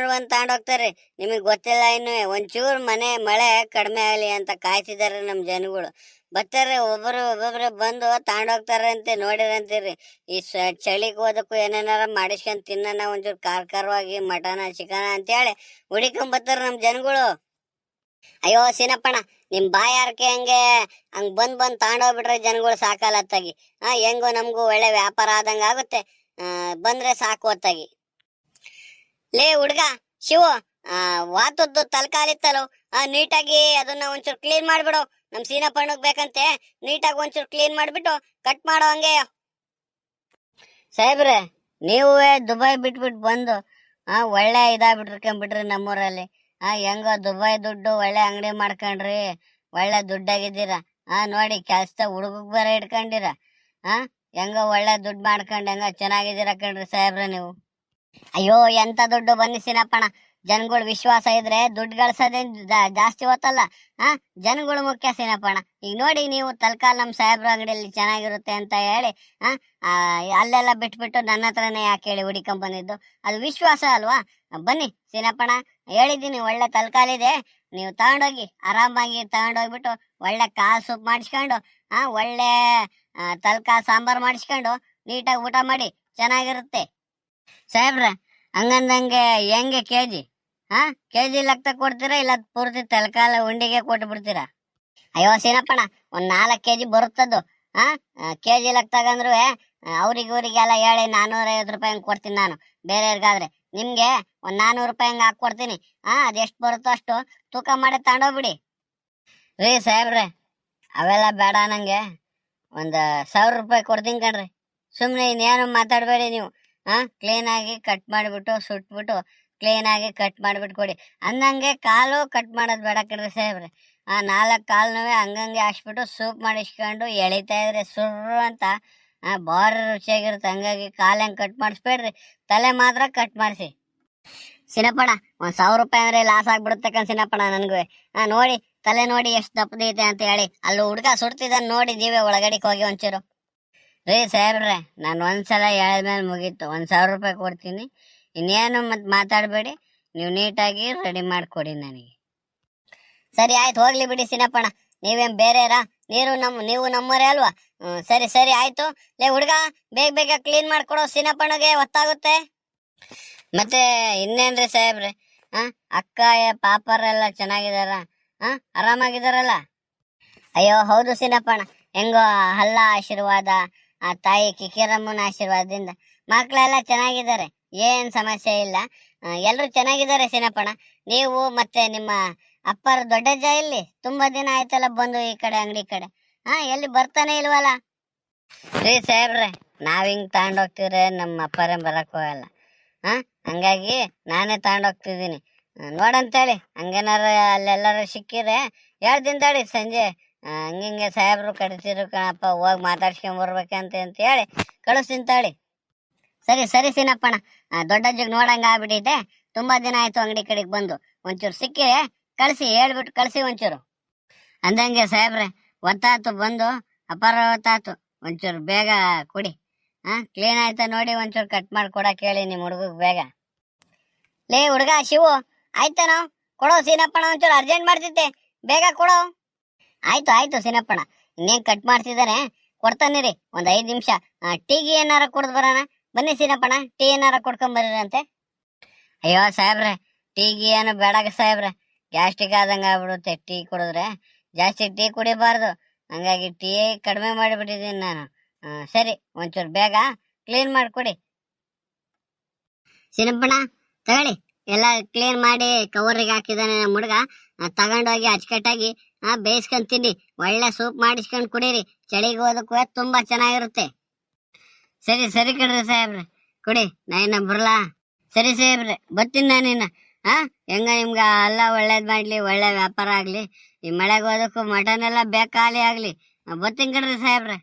ತಗೊಂಡೋಗ್ತಾರೆ. ನಿಮಗ್ ಗೊತ್ತಿಲ್ಲ, ಇನ್ನು ಒಂಚೂರು ಮಳೆ ಕಡಿಮೆ ಆಗಲಿ ಅಂತ ಕಾಯ್ತಿದಾರೆ ನಮ್ ಜನಗಳು. ಬರ್ತಾರೆ ಒಬ್ಬೊಬ್ರು ಬಂದು ತಗೊಂಡೋಗ್ತಾರೆ ಅಂತೆ, ನೋಡಿರಂತೀರಿ. ಈ ಚಳಿಗೆ ಹೋದಕ್ಕೂ ಏನೇನಾರ ಮಾಡಿಸ್ಕೊಂಡ್ ತಿನ್ನೋಣ ಒಂಚೂರು ಖಾರವಾಗಿ ಮಟನ ಚಿಕನ ಅಂತೇಳಿ ಹುಡಿಕೊಂಡ್ ಬರ್ತಾರೆ ನಮ್ ಜನಗಳು. ಅಯ್ಯೋ ಸಿನಪ್ಪಣ, ನಿಮ್ ಬಾಯಾರಕ್ಕೆ ಹಂಗ್ ಬಂದ್ ತಗೊಂಡೋಗ್ಬಿಟ್ರೆ ಜನಗಳು ಸಾಕಲ್ಲ ಅತ್ತಾಗಿ. ಹೆಂಗೋ ನಮ್ಗೂ ಒಳ್ಳೆ ವ್ಯಾಪಾರ ಆದಂಗ ಆಗುತ್ತೆ. ಬಂದ್ರೆ ಸಾಕು ಹೊತ್ತಾಗಿ. ಲೇ ಹುಡ್ಗ ಶಿವು, ವಾತದ್ದು ತಲೆಕಾಲಿತ್ತಲು ನೀಟಾಗಿ ಅದನ್ನ ಒಂಚೂರು ಕ್ಲೀನ್ ಮಾಡ್ಬಿಡು. ನಮ್ ಸೀನಪ್ಪಣ್ಣಗ್ ಬೇಕಂತೆ, ನೀಟಾಗಿ ಒಂಚೂರು ಕ್ಲೀನ್ ಮಾಡ್ಬಿಟ್ಟು ಕಟ್ ಮಾಡೋ ಹಂಗೆ. ಸಾಹೇಬ್ರೆ, ನೀವೇ ದುಬೈ ಬಿಟ್ಬಿಟ್ಟು ಬಂದು ಒಳ್ಳೆ ಇದಾಗ್ಬಿಟ್ರಿಕೊಂಡ್ಬಿಟ್ರಿ ನಮ್ಮೂರಲ್ಲಿ. ಹೆಂಗೋ ದುಬೈ ದುಡ್ಡು ಒಳ್ಳೆ ಅಂಗಡಿ ಮಾಡ್ಕೊಂಡ್ರಿ, ಒಳ್ಳೆ ದುಡ್ಡಾಗಿದ್ದೀರ. ನೋಡಿ ಕೆಲ್ಸದ ಹುಡುಗಗ್ ಬೇರೆ ಇಟ್ಕೊಂಡಿರ. ಹೆಂಗೋ ಒಳ್ಳೆ ದುಡ್ಡು ಮಾಡ್ಕೊಂಡು ಹೆಂಗ ಚೆನ್ನಾಗಿದ್ದೀರ ಕಣ್ರಿ ಸಾಹೇಬ್ರ ನೀವು. ಅಯ್ಯೋ ಎಂತ ದುಡ್ಡು ಬನ್ನಿ ಸಿನಪ್ಪಣ, ಜನಗಳ ವಿಶ್ವಾಸ ಇದ್ರೆ ದುಡ್ಡು ಗಳಿಸೋದೇನ್ ಜಾಸ್ತಿ ಹೊತ್ತಲ್ಲ. ಜನಗಳು ಮುಖ್ಯ ಸಿನಪ್ಪಣ. ಈಗ ನೋಡಿ ನೀವು ತಲ್ಕಾಲ್ ನಮ್ ಸಾಹೇಬ್ರ ಅಂಗಡಿಯಲ್ಲಿ ಚೆನ್ನಾಗಿರುತ್ತೆ ಅಂತ ಹೇಳಿ ಅಲ್ಲೆಲ್ಲ ಬಿಟ್ಬಿಟ್ಟು ನನ್ನ ಹತ್ರನೇ ಯಾಕೆ ಹೇಳಿ ಹುಡಿಕೊಂಡ್ ಬಂದಿದ್ದು? ಅದು ವಿಶ್ವಾಸ ಅಲ್ವಾ? ಬನ್ನಿ ಸಿನಪ್ಪಣ, ಹೇಳಿದ್ದೀನಿ ಒಳ್ಳೆ ತಲ್ಕಾಲಿದೆ, ನೀವು ತಗೊಂಡೋಗಿ ಆರಾಮಾಗಿ ತಗೊಂಡೋಗ್ಬಿಟ್ಟು ಒಳ್ಳೆ ಕಾಲ್ ಸೂಪ್ ಮಾಡಿಸ್ಕೊಂಡು ಒಳ್ಳೆ ತಲ್ಕಾಲ್ ಸಾಂಬಾರ್ ಮಾಡಿಸ್ಕೊಂಡು ನೀಟಾಗಿ ಊಟ ಮಾಡಿ ಚೆನ್ನಾಗಿರುತ್ತೆ. ಸಾಹೇಬ್ರ, ಹಂಗಂದಂಗೆ ಹೆಂಗೆ ಕೆಜಿ? ಕೆಜಿ ಲೆಕ್ಕ ಕೊಡ್ತೀರಾ ಇಲ್ಲ ಪೂರ್ತಿ ತಲಕಾಲ ಉಂಡಿಗೆ ಕೊಟ್ಟು ಬಿಡ್ತೀರಾ? ಅಯ್ಯೋ ಸೀನಪ್ಪಣ, 4 kg ಬರುತ್ತದು. ಕೆಜಿ ಲೆಕ್ಕ ತಗಂದ್ರು ಅವ್ರಿಗೆಲ್ಲ ಹೇಳಿ 450 ರೂಪಾಯಿ ಕೊಡ್ತೀನಿ ನಾನು ಬೇರೆಯವ್ರಿಗಾದ್ರೆ. ನಿಮ್ಗೆ 400 ರೂಪಾಯಿ ಹಂಗೆ ಹಾಕೊಡ್ತೀನಿ. ಅದೆಷ್ಟು ಬರುತ್ತೋ ಅಷ್ಟು ತೂಕ ಮಾಡಿ ತಗೊಂಡೋಗ್ಬಿಡಿ. ರೀ ಸಾಹೇಬ್ರೆ, ಅವೆಲ್ಲ ಬೇಡ, ನಂಗೆ 1000 ರೂಪಾಯಿ ಕೊಡ್ತೀನಿ ಕಣ್ರಿ. ಸುಮ್ಮನೆ ಇನ್ನೇನು ಮಾತಾಡಬೇಡಿ ನೀವು. ಕ್ಲೀನಾಗಿ ಕಟ್ ಮಾಡಿಬಿಟ್ಟು ಸುಟ್ಬಿಟ್ಟು ಕ್ಲೀನಾಗಿ ಕಟ್ ಮಾಡಿಬಿಟ್ಟು ಕೊಡಿ. ಅಂದಂಗೆ ಕಾಲು ಕಟ್ ಮಾಡೋದು ಬೇಡ ಕಣ್ರಿ ಸಾಹೇಬ್ರೆ. 4 ಕಾಲ್ನೂ ಹಂಗಂಗೆ ಹಾಕ್ಸ್ಬಿಟ್ಟು ಸೂಪ್ ಮಾಡಿಸ್ಕೊಂಡು ಎಳಿತಾ ಇದ್ರೆ ಸುರ್ರು ಅಂತ ಭಾರಿ ರುಚಿಯಾಗಿರುತ್ತೆ. ಹಂಗಾಗಿ ಕಾಲು ಹೆಂಗೆ ಕಟ್ ಮಾಡಿಸ್ಬೇಡ್ರಿ, ತಲೆ ಮಾತ್ರ ಕಟ್ ಮಾಡಿಸಿ. ಸಿನಪ್ಪಣ, 1000 ರೂಪಾಯಿ ಅಂದ್ರೆ ಲಾಸ್ ಆಗ್ಬಿಡುತ್ತೆ ಸಿನಪ್ಪಣ ನನ್ಗೂ. ನೋಡಿ ತಲೆ ನೋಡಿ ಎಷ್ಟು ದಪ್ಪದೈತೆ ಅಂತ ಹೇಳಿ. ಅಲ್ಲಿ ಹುಡ್ಗ ಸುಡ್ತಿದ್ದಾನೆ ನೋಡಿ, ನೀವೇ ಒಳಗಡೆಗೆ ಹೋಗಿ ಒಂಚೂರು. ರೀ ಸಾಹೇಬ್ರೆ, ನಾನು ಒಂದ್ಸಲ ಹೇಳಿದ್ಮೇಲೆ ಮುಗೀತು. 1000 ರೂಪಾಯಿ ಕೊಡ್ತೀನಿ, ಇನ್ನೇನು ಮತ್ತೆ ಮಾತಾಡಬೇಡಿ. ನೀವು ನೀಟಾಗಿ ರೆಡಿ ಮಾಡಿಕೊಡಿ ನನಗೆ. ಸರಿ ಆಯ್ತು, ಹೋಗ್ಲಿ ಬಿಡಿ ಸಿನಪ್ಪಣ, ನೀವೇನು ಬೇರೆರಾ? ನೀವು ನಮ್ಮವರೇ ಅಲ್ವಾ? ಸರಿ ಸರಿ ಆಯ್ತು. ಲೇ ಹುಡ್ಗ, ಬೇಗ ಬೇಗ ಕ್ಲೀನ್ ಮಾಡ್ಕೊಡೋ, ಸಿನಪ್ಪಣಗೆ ಹೊತ್ತಾಗುತ್ತೆ. ಮತ್ತೆ ಇನ್ನೇನ್ರಿ ಸಾಹೇಬ್ರೆ, ಅಕ್ಕ ಪಾಪರೆಲ್ಲ ಚೆನ್ನಾಗಿದಾರ? ಆರಾಮಾಗಿದಾರಲ್ಲ? ಅಯ್ಯೋ ಹೌದು ಸಿನಪ್ಪಣ, ಹೆಂಗೋ ಹಲ್ಲ ಆಶೀರ್ವಾದ, ಆ ತಾಯಿ ಕಿಕ್ಕಿರಮ್ಮನ ಆಶೀರ್ವಾದದಿಂದ ಮಕ್ಕಳೆಲ್ಲ ಚೆನ್ನಾಗಿದ್ದಾರೆ, ಏನ್ ಸಮಸ್ಯೆ ಇಲ್ಲ. ಎಲ್ರು ಚೆನ್ನಾಗಿದ್ದಾರೆ ಸಿನಪ್ಪಣ. ನೀವು ಮತ್ತೆ ನಿಮ್ಮ ಅಪ್ಪರ ದೊಡ್ಡಜ್ಜ ಇಲ್ಲಿ ತುಂಬಾ ದಿನ ಆಯ್ತಲ್ಲ ಬಂದು ಈ ಕಡೆ ಅಂಗಡಿ ಕಡೆ. ಎಲ್ಲಿ ಬರ್ತಾನೆ ಇಲ್ವಲ್ಲ? ರೀ ಸಾಹೇಬ್ರೆ, ನಾವ್ ಹಿಂಗ್ ತಗೊಂಡೋಗ್ತಿವ್ರೆ ನಮ್ಮ ಅಪ್ಪರೇ ಬರಕ್ ಹೋಗಲ್ಲ. ಹಾ, ಹಂಗಾಗಿ ನಾನೇ ತಗೊಂಡೋಗ್ತಿದ್ದೀನಿ. ನೋಡಂತೇಳಿ ಹಂಗೇನಾರ ಅಲ್ಲೆಲ್ಲಾರ ಸಿಕ್ಕಿದ್ರೆ ಹೇಳ್ತೀನಿ ತಡಿ ಸಂಜೆ. ಹಂಗಿಂಗೆ ಸಾಹೇಬ್ರು ಕಡಿತಿರು ಕಣಪ್ಪ, ಹೋಗಿ ಮಾತಾಡ್ಸ್ಕೊಂಡ್ ಬರ್ಬೇಕಂತ ಹೇಳಿ ಕಳಿಸ್ತೀನಿ ತಡಿ. ಸರಿ ಸರಿ ಸೀನಪ್ಪಣ್ಣ, ದೊಡ್ಡಜ್ಜಿಗೆ ನೋಡಂಗ ಆಗ್ಬಿಟ್ಟೈತೆ. ತುಂಬಾ ದಿನ ಆಯ್ತು ಅಂಗಡಿ ಕಡೆಗೆ ಬಂದು. ಒಂಚೂರು ಸಿಕ್ಕಿರೆ ಕಳಿಸಿ, ಹೇಳ್ಬಿಟ್ಟು ಕಳಿಸಿ ಒಂಚೂರು. ಅಂದಂಗೆ ಸಾಹೇಬ್ರೆ, ಒತ್ತಾತು ಬಂದು ಅಪಾರ ಹೊತ್ತಾತು. ಒಂಚೂರು ಬೇಗ ಕೊಡಿ. ಕ್ಲೀನ್ ಆಯ್ತಾ ನೋಡಿ ಒಂಚೂರು ಕಟ್ ಮಾಡಿ ಕೊಡಕ್ಕೆ ಹೇಳಿ ನಿಮ್ಮ ಹುಡುಗಗೆ ಬೇಗ. ಲೇ ಹುಡುಗ ಶಿವು, ಆಯ್ತಾನೋ ಕೊಡೋ ಸೀನಪ್ಪಣ್ಣ, ಒಂಚೂರು ಅರ್ಜೆಂಟ್ ಮಾಡ್ತಿದ್ದೆ, ಬೇಗ ಕೊಡೋ. ಆಯ್ತು ಆಯ್ತು ಸೀನಪ್ಪಣ್ಣ, ಇನ್ನೇನು ಕಟ್ ಮಾಡ್ತಿದ್ದಾನೆ, ಕೊಡ್ತಾನಿರಿ ಒಂದು 5 ನಿಮಿಷ. ಟೀಗೆ ಏನಾರ ಕುಡ್ದು ಬರೋಣ. ಬನ್ನಿ ಸೀನಪ್ಪಣ್ಣ, ಟೀ ಏನಾರ ಕುಡ್ಕೊಂಬರ್ರಂತೆ. ಅಯ್ಯೋ ಸಾಹೇಬ್ರೆ, ಟೀಗೆ ಏನು ಬೇಡಾಗ ಸಾಹೇಬ್ರೆ, ಗ್ಯಾಸ್ಟ್ರಿಕ್ ಆದಂಗೆ ಆಗ್ಬಿಡುತ್ತೆ ಟೀ ಕುಡಿದ್ರೆ. ಜಾಸ್ತಿ ಟೀ ಕುಡಿಬಾರ್ದು, ಹಂಗಾಗಿ ಟೀ ಕಡಿಮೆ ಮಾಡಿಬಿಟ್ಟಿದ್ದೀನಿ ನಾನು. ಸರಿ, ಒಂಚೂರು ಬೇಗ ಕ್ಲೀನ್ ಮಾಡಿಕೊಡಿ. ಸೀನಪ್ಪಣ್ಣ ತಗೊಳ್ಳಿ, ಎಲ್ಲ ಕ್ಲೀನ್ ಮಾಡಿ ಕವರಿಗೆ ಹಾಕಿದ್ದಾನೆ ನಮ್ಮ ಹುಡುಗ. ತಗೊಂಡೋಗಿ ಅಚ್ಚುಕಟ್ಟಾಗಿ ಬೇಯಿಸ್ಕೊಂಡು ತಿನ್ನಿ, ಒಳ್ಳೆ ಸೂಪ್ ಮಾಡಿಸ್ಕೊಂಡು ಕುಡೀರಿ. ಚಳಿಗೆ ಹೋದಕ್ಕೂ ತುಂಬಾ ಚೆನ್ನಾಗಿರುತ್ತೆ. ಸರಿ ಸರಿ ಕಣ್ರಿ ಸಾಹೇಬ್ರೆ, ಕುಡಿ, ನಾ ಬರಲಾ? ಸರಿ ಸಾಹೇಬ್ರೆ, ಬರ್ತೀನಿ ನಾನಿನ್ನ. ಹೆಂಗ ನಿಮ್ಗೆ ಎಲ್ಲ ಒಳ್ಳೇದ್ ಮಾಡ್ಲಿ, ಒಳ್ಳೆ ವ್ಯಾಪಾರ ಆಗ್ಲಿ. ಈ ಮಳೆಗೆ ಹೋದಕ್ಕೂ ಮಟನ್ ಎಲ್ಲ ಖಾಲಿ ಆಗ್ಲಿ. ಬರ್ತೀನಿ ಕಣ್ರಿ ಸಾಹೇಬ್ರೆ.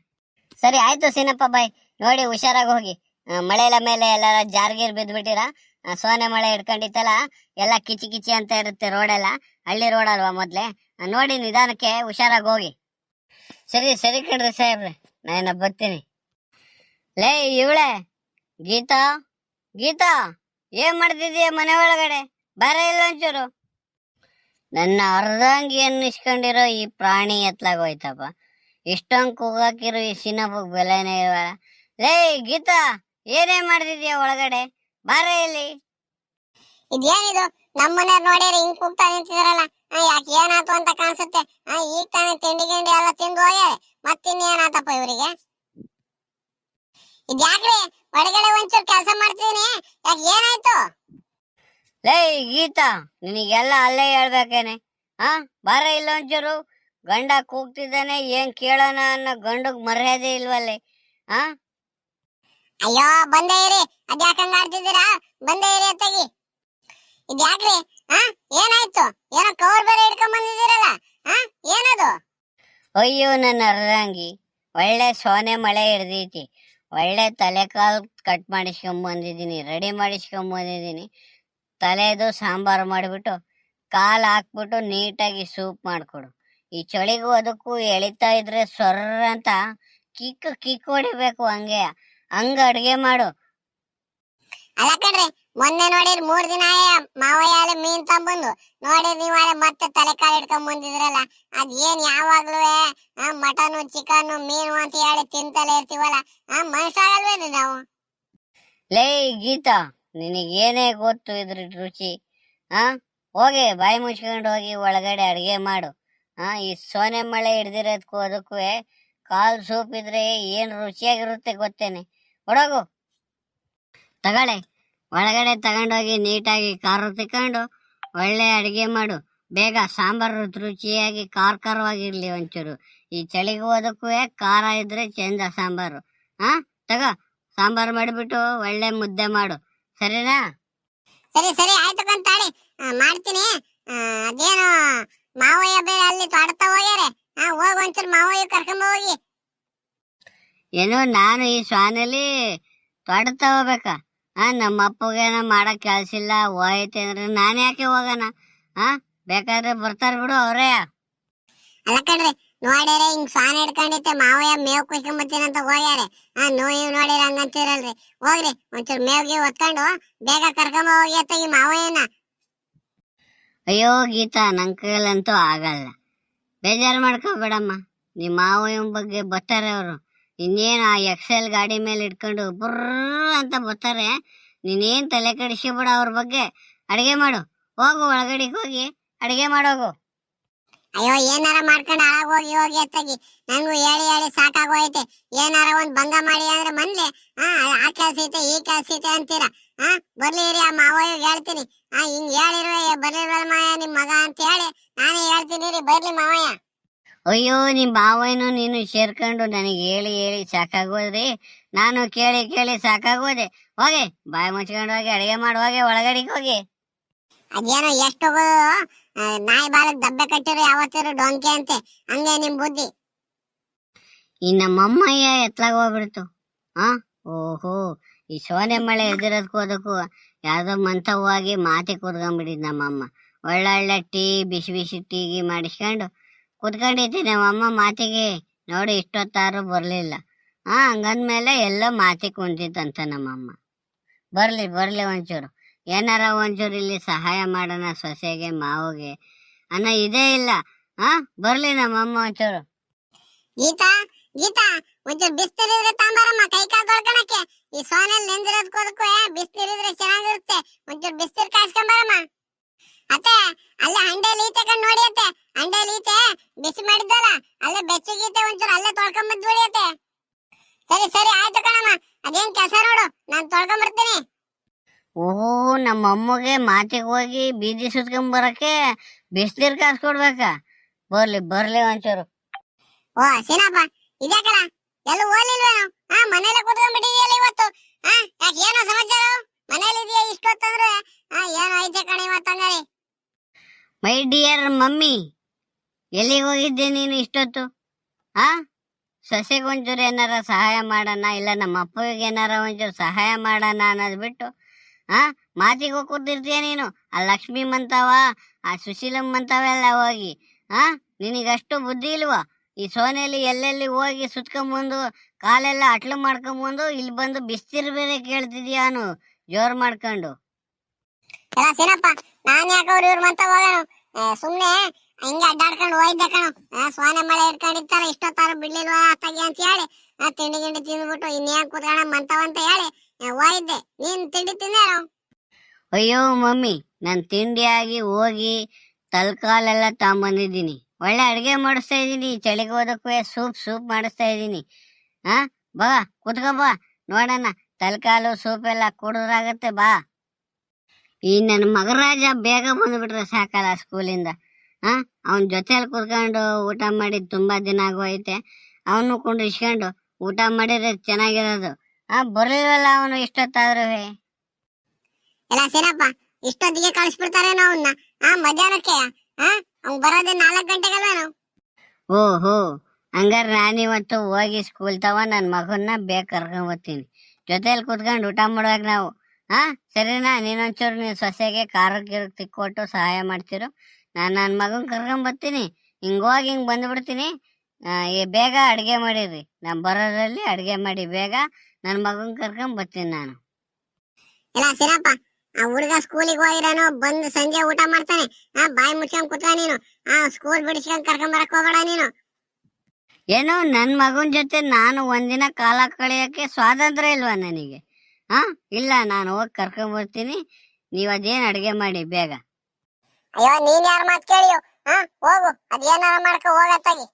ಸರಿ ಆಯ್ತು ಸೀನಪ್ಪ ಬಾಯ್, ನೋಡಿ ಹುಷಾರಾಗಿ ಹೋಗಿ. ಮಳೆಲ ಮೇಲೆ ಎಲ್ಲಾರ ಜಾರ್ಗೀರ್ ಬಿದ್ದ್ಬಿಟ್ಟಿರ. ಸೋನೆ ಮಳೆ ಹಿಡ್ಕೊಂಡಿತ್ತಲ್ಲ, ಎಲ್ಲ ಕಿಚಿ ಕಿಚಿ ಅಂತ ಇರುತ್ತೆ ರೋಡೆಲ್ಲ, ಹಳ್ಳಿ ರೋಡ್ ಅಲ್ವಾ ಮೊದ್ಲೇ. ನೋಡಿ ನಿಧಾನಕ್ಕೆ ಹುಷಾರಾಗಿ ಹೋಗಿ. ಸರಿ ಸರಿ ಕಣ್ರಿ ಸಾಹೇಬ್ರೆ, ನಾನು ಬರ್ತೀನಿ. ಲೇ ಇವಳೆ ಗೀತಾ, ಗೀತಾ ಏನ್ ಮಾಡ್ತಿದೀಯ ಮನೆ ಒಳಗಡೆ? ಬರ ಇಲ್ಲ ಒಂಚೂರು. ನನ್ನ ಅರ್ಧಂಗಿಯನ್ನು ಇಸ್ಕೊಂಡಿರೋ ಈ ಪ್ರಾಣಿ ಎತ್ಲಾಗೋಯ್ತಪ್ಪ. ಇಷ್ಟೊಂದು ಕೂಗಾಕಿರೋ ಈ ಸಿನಪ್ಪಗ್ ಬೆಲೆನೇ ಇರಲ್ಲ. ಲೇ ಗೀತಾ, ಏನೇ ಮಾಡ್ತಿದ್ಯಾ ಒಳಗಡೆ? ಬಾರ ಇಲ್ಲಿ. ಇದೇನಿದು, ನಮ್ಮನೆಯವ್ರು ನೋಡ್ಯಾರ ಹಿಂಗ್ ಕೂಗ್ತಾ ನಿಂತಿದಾರಲ್ಲ, ಯಾಕೆ ಏನಾಯ್ತು ಅಂತ ಕಾಣಿಸುತ್ತೆ. ಈಗ ತಾನೇ ತಿಂಡಿ ಗಿಂಡಿ ಎಲ್ಲ ತಿಂದು ಹೋಗ್ಯಾರೆ, ಮತ್ತಿನ್ನೇನಾತಪ್ಪ ಇವರಿಗೆ? ಇದ್ಯಾಕ್ರಿ ಹೊರಗಡೆ ಒಂಚೂರು ಕೆಲಸ ಮಾಡ್ತೀನಿ, ಯಾಕೆ ಏನಾಯ್ತು? ಲೇ ಗೀತಾ, ನಿನಗೆಲ್ಲ ಅಲ್ಲೇ ಹೇಳ್ಬೇಕೇನೆ. ಬಾರ ಇಲ್ಲ ಒಂಚೂರು. ಗಂಡ ಕೂಗ್ತಿದ್ದಾನೆ, ಏನ್ ಕೇಳೋಣ ಅನ್ನೋ ಗಂಡಗ್ ಮರ್ಯಾದೆ ಇಲ್ವಲ್ಲಿ. ಅಯ್ಯೋ ಬಂದೇ ಇರಿ, ಅದ್ಯಾಕಂಗ ಆಡ್ತಿದ್ದೀರಾ? ಬಂದೇ ಇರಿ ಅತ್ತಾಗಿ. ಇದ್ಯಾಕ್ರಿ ಏನಾಯ್ತು? ಏನೋ ಕವರ್ ಬೇರೆ ಹಿಡ್ಕೊಂಡ್ ಬಂದಿದ್ದೀರಲ್ಲ, ಏನದು? ಅಯ್ಯೋ ನನ್ನ ಅರ್ಧಂಗಿ, ಒಳ್ಳೆ ಸೋನೆ ಮಳೆ ಹಿಡ್ದೈತಿ. ಒಳ್ಳೆ ತಲೆ ಕಾಲು ಕಟ್ ಮಾಡಿಸ್ಕೊಂಬಂದಿದ್ದೀನಿ, ರೆಡಿ ಮಾಡಿಸ್ಕೊಂಬಂದಿದ್ದೀನಿ. ತಲೆದು ಸಾಂಬಾರು ಮಾಡಿಬಿಟ್ಟು ಕಾಲು ಹಾಕ್ಬಿಟ್ಟು ನೀಟಾಗಿ ಸೂಪ್ ಮಾಡಿಕೊಡು. ಈ ಚಳಿಗೂ ಅದಕ್ಕೂ ಎಳಿತಾ ಇದ್ರೆ ಸೊರ್ರ ಅಂತ ಕಿಕ್ ಹೊಡಿಬೇಕು. ಹಂಗ ಅಡ್ಗೆ ಮಾಡು. ಅಲ್ಲ ಕಣ್ರಿ, ಮೊನ್ನೆ ನೋಡಿರ್ 3 ದಿನ ಮಾವಯ್ಯ ಅಲ್ಲಿ ಮೀನ್ ತಂಬಂದು ನೋಡಿ, ನೀವ್ ಮತ್ತೆ ತಲೆ ಕಾಲು ಹಿಡ್ಕೊಂಡ್ ಬಂದಿದ್ರಲ್ಲ. ಅದ್ ಏನ್ ಯಾವಾಗ್ಲೂ ಮಟನ್ ಚಿಕನ್ ಮೀನು ಅಂತ ಹೇಳಿ ತಿಂತಲೇ ಇರ್ತೀವಲ್ಲ, ಮನುಷ್ಯ ಆಗಲ್ವೇನ್ರಿ ನಾವು? ಲೇ ಗೀತಾ, ನಿನಗೇನೇ ಗೊತ್ತು ಇದ್ರ ರುಚಿ? ಹೋಗಿ ಬಾಯಿ ಮುಚ್ಕೊಂಡು ಹೋಗಿ ಒಳಗಡೆ ಅಡ್ಗೆ ಮಾಡು. ಈ ಸೋನೆ ಮಳೆ ಹಿಡ್ದಿರೋದಕ್ಕೂ ಅದಕ್ಕೂ ಕಾಲ್ ಸೂಪ್ ಇದ್ರೆ ಏನ್ ರುಚಿಯಾಗಿರುತ್ತೆ ಗೊತ್ತೇನೆ. ಹೊಡಗು, ತಗೊಳ್ಳೆ, ಒಳಗಡೆ ತಗೊಂಡೋಗಿ ನೀಟಾಗಿ ಖಾರ ತಿಕ್ಕೊಂಡು ಒಳ್ಳೆ ಅಡಿಗೆ ಮಾಡು. ಬೇಗ ಸಾಂಬಾರು ರುಚಿಯಾಗಿ ಖಾರವಾಗಿರ್ಲಿ ಒಂಚೂರು. ಈ ಚಳಿಗೂ ಅದಕ್ಕೂ ಖಾರ ಇದ್ರೆ ಚಂದ ಸಾಂಬಾರು. ತಗೋ, ಸಾಂಬಾರು ಮಾಡಿಬಿಟ್ಟು ಒಳ್ಳೆ ಮುದ್ದೆ ಮಾಡು, ಸರಿನಾ? ಸರಿ ಸರಿ ಆಯ್ತು ಕಂತಾಳಿ, ಮಾಡ್ತೀನಿ. ಅದೇನು ಮಾವಯ್ಯ ಬೇರೆ ಅಲ್ಲಿ ತೋಟತಾ ಹೋಗ್ಯಾರೆ, ಹೋಗಿ ಒಂಚೂರು ಮಾವಯ್ಯ ಕರ್ಕೊಂಡ್ ಹೋಗಿ. ಏನೋ ನಾನು ಈ ಸ್ವಾನಲ್ಲಿ ತೋಟತಾ ಹೋಗ್ಬೇಕಾ? ನಮ್ಮ ಅಪ್ಪಗೇನ ಮಾಡಕ್ ಕೆಲ್ಸ ಇಲ್ಲ, ಹೋಯ್ತೆ ಅಂದ್ರೆ ನಾನು ಯಾಕೆ ಹೋಗೋಣ? ಬೇಕಾದ್ರೆ ಬರ್ತಾರ ಬಿಡು ಅವ್ರೇ. ಅಲ್ಲ ಕಣ್ರಿ, ನೋಡ್ಯಾರೆ ಹಿಂಗ್ ಸ್ವಾನ ಹಿಡ್ಕೊಂಡಿತ್ತೆ, ಮಾವಯ್ಯ ಮೇವ್ ಕುಯ್ಕೊಂಬತ್ತೀನಂತ ಹೋಗ್ಯಾರೆ. ನೋವು ನೋಡಿರ ಹಂಗಂತೀರಲ್ರಿ, ಹೋಗ್ರಿ ಒಂಚೂರು ಮೇವ್ಗೆ ಹೊತ್ಕೊಂಡು ಬೇಗ ಕರ್ಕೊಂಬ ಹೋಗಿ ಅತ್ತಾಗಿ ಮಾವಯ್ಯನ. ಅಯ್ಯೋ ಗೀತಾ, ನನ್ ಕೈಲಂತೂ ಆಗಲ್ಲ. ಬೇಜಾರು ಮಾಡ್ಕೋಬೇಡಮ್ಮ, ನಿಮ್ಮ ಮಾವಯ್ಯನ ಬಗ್ಗೆ ಬರ್ತಾರೆ ಅವರು. ಇನ್ನೇನು ಆ ಎಕ್ಸೆಲ್ ಗಾಡಿ ಮೇಲೆ ಇಟ್ಕೊಂಡು ಬುರ್ರ ಅಂತ ಬರ್ತಾರೆ. ನೀನೇನ್ ತಲೆ ಕೆಡಿಸ್ಕೊಬೇಡ ಅವ್ರ ಬಗ್ಗೆ. ಅಡಿಗೆ ಮಾಡು, ಹೋಗು ಒಳಗಡೆ ಹೋಗಿ ಅಡಿಗೆ ಮಾಡೋಗು. ಅಯ್ಯೋ ಏನಾರ ಮಾಡ್ಕೊಂಡು ಹಾಳಾಗ್ ಹೋಗಿ ಹೋಗಿ ಅತ್ತಾಗಿ, ನಂಗೂ ಹೇಳಿ ಹೇಳಿ ಸಾಕಾಗೋಯ್ತೆ. ಏನಾರ ಒಂದ್ ಭಂಗ ಮಾಡಿ ಅಂದ್ರೆ ಮನ್ಲಿ ಆ ಕೆಲ್ಸ ಐತೆ ಈ ಕೆಲ್ಸ ಐತೆ ಅಂತೀರ. ಬರ್ಲಿ ಇರಿ, ಆ ಮಾವಯ್ಯ ಹೇಳ್ತೀನಿ. ಹಿಂಗ್ ಹೇಳಿರುವ ಬರ್ಲಿಲ್ವಲ್ಲ ಮಾಯ ನಿಮ್ ಮಗ ಅಂತ ಹೇಳಿ ನಾನೇ ಹೇಳ್ತೀನಿ ರೀ, ಬರ್ಲಿ ಮಾವಯ್ಯ. ಅಯ್ಯೋ ನಿಮ್ ಬಾವೇನು ನೀನು ಸೇರ್ಕೊಂಡು ನನಗೆ ಹೇಳಿ ಹೇಳಿ ಸಾಕಾಗೋದ್ರಿ. ನಾನು ಕೇಳಿ ಕೇಳಿ ಸಾಕಾಗೋದೆ. ಹೋಗಿ ಬಾಯಿ ಮುಚ್ಕೊಂಡು ಹೋಗಿ ಅಡಿಗೆ ಮಾಡುವಾಗೆ ಒಳಗಡೆಗೆ ಹೋಗಿ. ಅದೇನೋ ಎಷ್ಟು ಹೋಗೋದು ನಾಯಿ ಬಾಲಕ್ ದಬ್ಬೆ ಕಟ್ಟಿರೋ ಯಾವತ್ತಿರೋ ಡೊಂಕೆ ಅಂತೆ, ಹಂಗೆ ನಿಮ್ ಬುದ್ಧಿ. ಈ ನಮ್ಮಮ್ಮಯ್ಯ ಎತ್ಲಾಗ ಹೋಗ್ಬಿಡ್ತು. ಆ ಓಹೋ, ಈ ಸೋನೆ ಮಳೆ ಎದುರದಕ್ಕೂ ಯಾವ್ದೋ ಮಂತವಾಗಿ ಮಾತೆ ಕೂತ್ಕೊಂಡ್ಬಿಟ್ಟಿದ್ ನಮ್ಮಮ್ಮ. ಒಳ್ಳೊಳ್ಳೆ ಟೀ ಬಿಸಿ ಬಿಸಿ ಟೀಗಿ ಮಾಡಿಸ್ಕೊಂಡು ಕುತ್ಕೊಂಡಿದ್ದೆ ನಮ್ಮಮ್ಮ ಮಾತಿಗೆ. ನೋಡಿ ಇಷ್ಟೊತ್ತಾರು ಬರ್ಲಿಲ್ಲ. ಹಂಗಂದ್ಮೇಲೆ ಎಲ್ಲೋ ಮಾತಿ ಕುಂತಿತ್ತಂತ ನಮ್ಮಮ್ಮ. ಬರ್ಲಿ ಬರ್ಲಿ ಒಂಚೂರು, ಏನಾರ ಒಂಚೂರು ಇಲ್ಲಿ ಸಹಾಯ ಮಾಡೋಣ ಸೊಸೆಗೆ ಮಾವಿಗೆ ಅನ್ನೋ ಇದೇ ಇಲ್ಲ. ಬರ್ಲಿ ನಮ್ಮಮ್ಮ ಒಂಚೂರು. ಗೀತಾ ಗೀತಾ, ಒಂಚೂರು ಬಿಸ್ತಿರಿದ್ರೆ ತಾಂಬಾರಮ್ಮ, ಕೈ ಕಾಲು ತೊಳ್ಕೊಳಕ್ಕೆ. ಈ ಸೋನೆಲ್ ನೆಂದಿರೋದಕ್ಕೂ ಬಿಸ್ತಿರಿದ್ರೆ ಚೆನ್ನಾಗಿರುತ್ತೆ. ಒಂಚೂರು ಬಿಸ್ತಿರ್ ಕಾಯಿಸ್ಕೊಂಬಾರಮ್ಮ. ಅತ್ತೆ, ಅಲ್ಲೇ ಹಂಡೆಲಿ ಈತೆ ಕಂಡು ನೋಡಿ ಅತ್ತೆ, ಹಂಡೆಲಿ ಈತೆ ಬಿಸಿ ಮಾಡಿದ್ದಲ್ಲ, ಅಲ್ಲೇ ಬೆಚ್ಚಗೀತೆ ಒಂಚೂರು ಅಲ್ಲೇ ತೊಳ್ಕೊಂಬದ್ ಬಿಡಿಯತ್ತೆ. ಸರಿ ಸರಿ ಆಯ್ತು ಕಣಮ್ಮ, ಅದೇನ್ ಕೆಲಸ ನೋಡು, ನಾನ್ ತೊಳ್ಕೊಂಬರ್ತೀನಿ. ಓಹೋ, ನಮ್ಮ ಅಮ್ಮಗೆ ಮಾತಿಗೆ ಹೋಗಿ ಬೀದಿ ಸುತ್ಕೊಂಬರಕ್ಕೆ ಬಿಸ್ನೀರ್ ಕಾಸ್ಕೊಡ್ಬೇಕಾ? ಬರ್ಲಿ ಬರ್ಲಿ ಒಂಚೂರು. ಓ ಸೀನಪ್ಪ, ಇದ್ಯಾಕಲ್ಲ ಎಲ್ಲ ಓಲಿಲ್ವೇನು? ಮನೇಲೆ ಕುತ್ಕೊಂಡ್ಬಿಟ್ಟಿದ್ಯಲ್ಲ ಇವತ್ತು. ಯಾಕೆ ಏನೋ ಸಮಾಚಾರ? ಮನೇಲಿ ಇದೆಯಾ ಇಷ್ಟೊತ್ತಂದ್ರೆ? ಏನೋ ಐತೆ ಕಣ ಇವತ್ತಂಗಾರಿ. ಮೈ ಡಿಯರ್ ಮಮ್ಮಿ, ಎಲ್ಲಿಗೆ ಹೋಗಿದ್ದೆ ನೀನು ಇಷ್ಟೊತ್ತು? ಸೊಸೆಗೆ ಒಂಚೂರು ಏನಾರ ಸಹಾಯ ಮಾಡೋಣ, ಇಲ್ಲ ನಮ್ಮ ಅಪ್ಪಗೆ ಏನಾರ ಒಂಚೂರು ಸಹಾಯ ಮಾಡೋಣ ಅನ್ನೋದು ಬಿಟ್ಟು ಮಾತಿಗೆ ಹೋಗಿ ಕೂತಿರ್ತೀಯ ನೀನು. ಆ ಲಕ್ಷ್ಮಿ ಮಂತವ, ಆ ಸುಶೀಲಮ್ಮ ಮಂತವೆಲ್ಲ ಹೋಗಿ. ನಿನಗಷ್ಟು ಬುದ್ಧಿ ಇಲ್ವಾ? ಈ ಸೋನೆಯಲ್ಲಿ ಎಲ್ಲೆಲ್ಲಿ ಹೋಗಿ ಸುತ್ಕೊಂಬಂದು ಕಾಲೆಲ್ಲ ಅಟ್ಲು ಮಾಡ್ಕೊಂಬಂದು ಇಲ್ಲಿ ಬಂದು ಬಿಸ್ತಿರ್ ಬೇರೆ ಕೇಳ್ತಿದ್ಯಾನು ಜೋರ್ ಮಾಡ್ಕೊಂಡು. ಎಲ್ಲ ಸೀನಪ್ಪ, ನಾನ್ ಯಾಕವ್ರು ಇವ್ರ ಮಂತ ಹೋಗೋಣ? ಸುಮ್ನೆ ಹಿಂಗೆ ಅಡ್ಡಾಡ್ಕೊಂಡು ಹೋಯ್ದೆ ಕಣು. ಸೋನೆ ಮಳೆ ಇಟ್ಕೊಂಡಿರ್ತಾರ, ಇಷ್ಟೊತ್ತಾರು ಬಿಡ್ಲಿಲ್ವಾ ಅತ್ತಾಗಿ ಅಂತ ಹೇಳಿ ತಿಂಡಿ ಗಿಂಡಿ ತಿಂದ್ಬಿಟ್ಟು ಇನ್ಯಾಕ್ ಕೂತ್ಕೋಣ ಮಂತವಂತ ಹೇಳಿ ಹೋಯ್ದೆ. ನೀನ್ ತಿಂಡಿ ತಿಂದೇನು? ಅಯ್ಯೋ ಮಮ್ಮಿ, ನಾನು ತಿಂಡಿಯಾಗಿ ಹೋಗಿ ತಲ್ಕಾಲೆಲ್ಲ ತಗೊಂಬಂದಿದ್ದೀನಿ. ಒಳ್ಳೆ ಅಡುಗೆ ಮಾಡಿಸ್ತಾ ಇದ್ದೀನಿ. ಚಳಿಗೆ ಹೋದಕ್ಕೂ ಸೂಪ್ ಮಾಡಿಸ್ತಾ ಇದ್ದೀನಿ. ಬಾ ಕುತ್ಕೋ, ಬಾ ನೋಡೋಣ. ತಲ್ಕಾಲು ಸೂಪ್ ಎಲ್ಲ ಕುಡಿದ್ರಾಗತ್ತೆ, ಬಾ. ಈ ನನ್ನ ಮಗರಾಜ ಬೇಗ ಬಂದ್ಬಿಟ್ರೆ ಸಾಕಲ್ಲ ಸ್ಕೂಲಿಂದ. ಅವನ ಜೊತೆಲಿ ಕುತ್ಕೊಂಡು ಊಟ ಮಾಡಿ ತುಂಬಾ ದಿನ ಆಗೋಯ್ತೆ. ಅವನು ಕುಂಡಿಸ್ಕೊಂಡು ಊಟ ಮಾಡಿದ್ರೆ ಚೆನ್ನಾಗಿರೋದು. ಬರ್ಲಿಲ್ವಲ್ಲ ಅವನು ಇಷ್ಟೊತ್ತಾದ್ರೂ. ಎಲ್ಲ ಸೀನಪ್ಪ, ಇಷ್ಟೊತ್ತಿಗೆ ಕಳಿಸ್ಬಿಡ್ತಾರೇನೋ ಅವನ್ನ ಮಧ್ಯಾಹ್ನಕ್ಕೆ? ಅವ್ನು ಬರೋದೇ 4 ಗಂಟೆಗಲ್ವೇನು? ಓಹೋ, ಹಂಗಾರೆ ನಾನಿವತ್ತು ಹೋಗಿ ಸ್ಕೂಲ್ ತವ ನನ್ನ ಮಗನ್ನ ಬೇಗ ಕರ್ಕೊಂಬರ್ತೀನಿ. ಜೊತೆಲಿ ಕುತ್ಕೊಂಡು ಊಟ ಮಾಡುವಾಗ ನಾವು. ಸರಿನಾ? ನೀನೊಂಚೂರು ನೀನು ಸೊಸೆಗೆ ಖಾರಕ್ಕೆ ತಿಕ್ಕೊಟ್ಟು ಸಹಾಯ ಮಾಡ್ತಿರು. ನಾನು ನನ್ನ ಮಗನ್ ಕರ್ಕೊಂಬರ್ತೀನಿ. ಹಿಂಗೋಗಿ ಹಿಂಗೆ ಬಂದ್ಬಿಡ್ತೀನಿ. ಬೇಗ ಅಡುಗೆ ಮಾಡಿರಿ. ನಾನು ಬರೋದ್ರಲ್ಲಿ ಅಡುಗೆ ಮಾಡಿ ಬೇಗ ನನ್ನ ಮಗನ್ ಕರ್ಕೊಂಬರ್ತೀನಿ ನಾನು. ಇಲ್ಲ ಸೀನಪ್ಪ, ಆ ಹುಡುಗ ಸ್ಕೂಲಿಗೆ ಹೋಗಿರೋನು, ಬಂದು ಸಂಜೆ ಊಟ ಮಾಡ್ತಾನೆ. ಬಾಯಿ ಮುಚ್ಕೊಂಡ್ ಕುತ್ಕ ನೀನು. ಸ್ಕೂಲ್ ಬಿಡಿಸ್ಕೊಂಡ್ ಕರ್ಕೊಂಡ್ ಬರಕ್ ಹೋಗ್ಬೇಡ ನೀನು. ಏನೋ ನನ್ನ ಮಗನ ಜೊತೆ ನಾನು ಒಂದಿನ ಕಾಲ ಕಳೆಯೋಕೆ ಸ್ವಾತಂತ್ರ್ಯ ಇಲ್ವಾ ನನಗೆ? ಇಲ್ಲ, ನಾನು ಹೋಗಿ ಕರ್ಕೊಂಬರ್ತೀನಿ. ನೀವು ಅದೇನು ಅಡುಗೆ ಮಾಡಿ ಬೇಗ. ಅಯ್ಯೋ, ನೀನ್ ಯಾರ ಮಾತು ಕೇಳಿಯೋ? ಹೋಗು, ಅದೇನಾರ ಮಾಡ್ಕೊ ಹೋಗತ್ತಾಗಿ.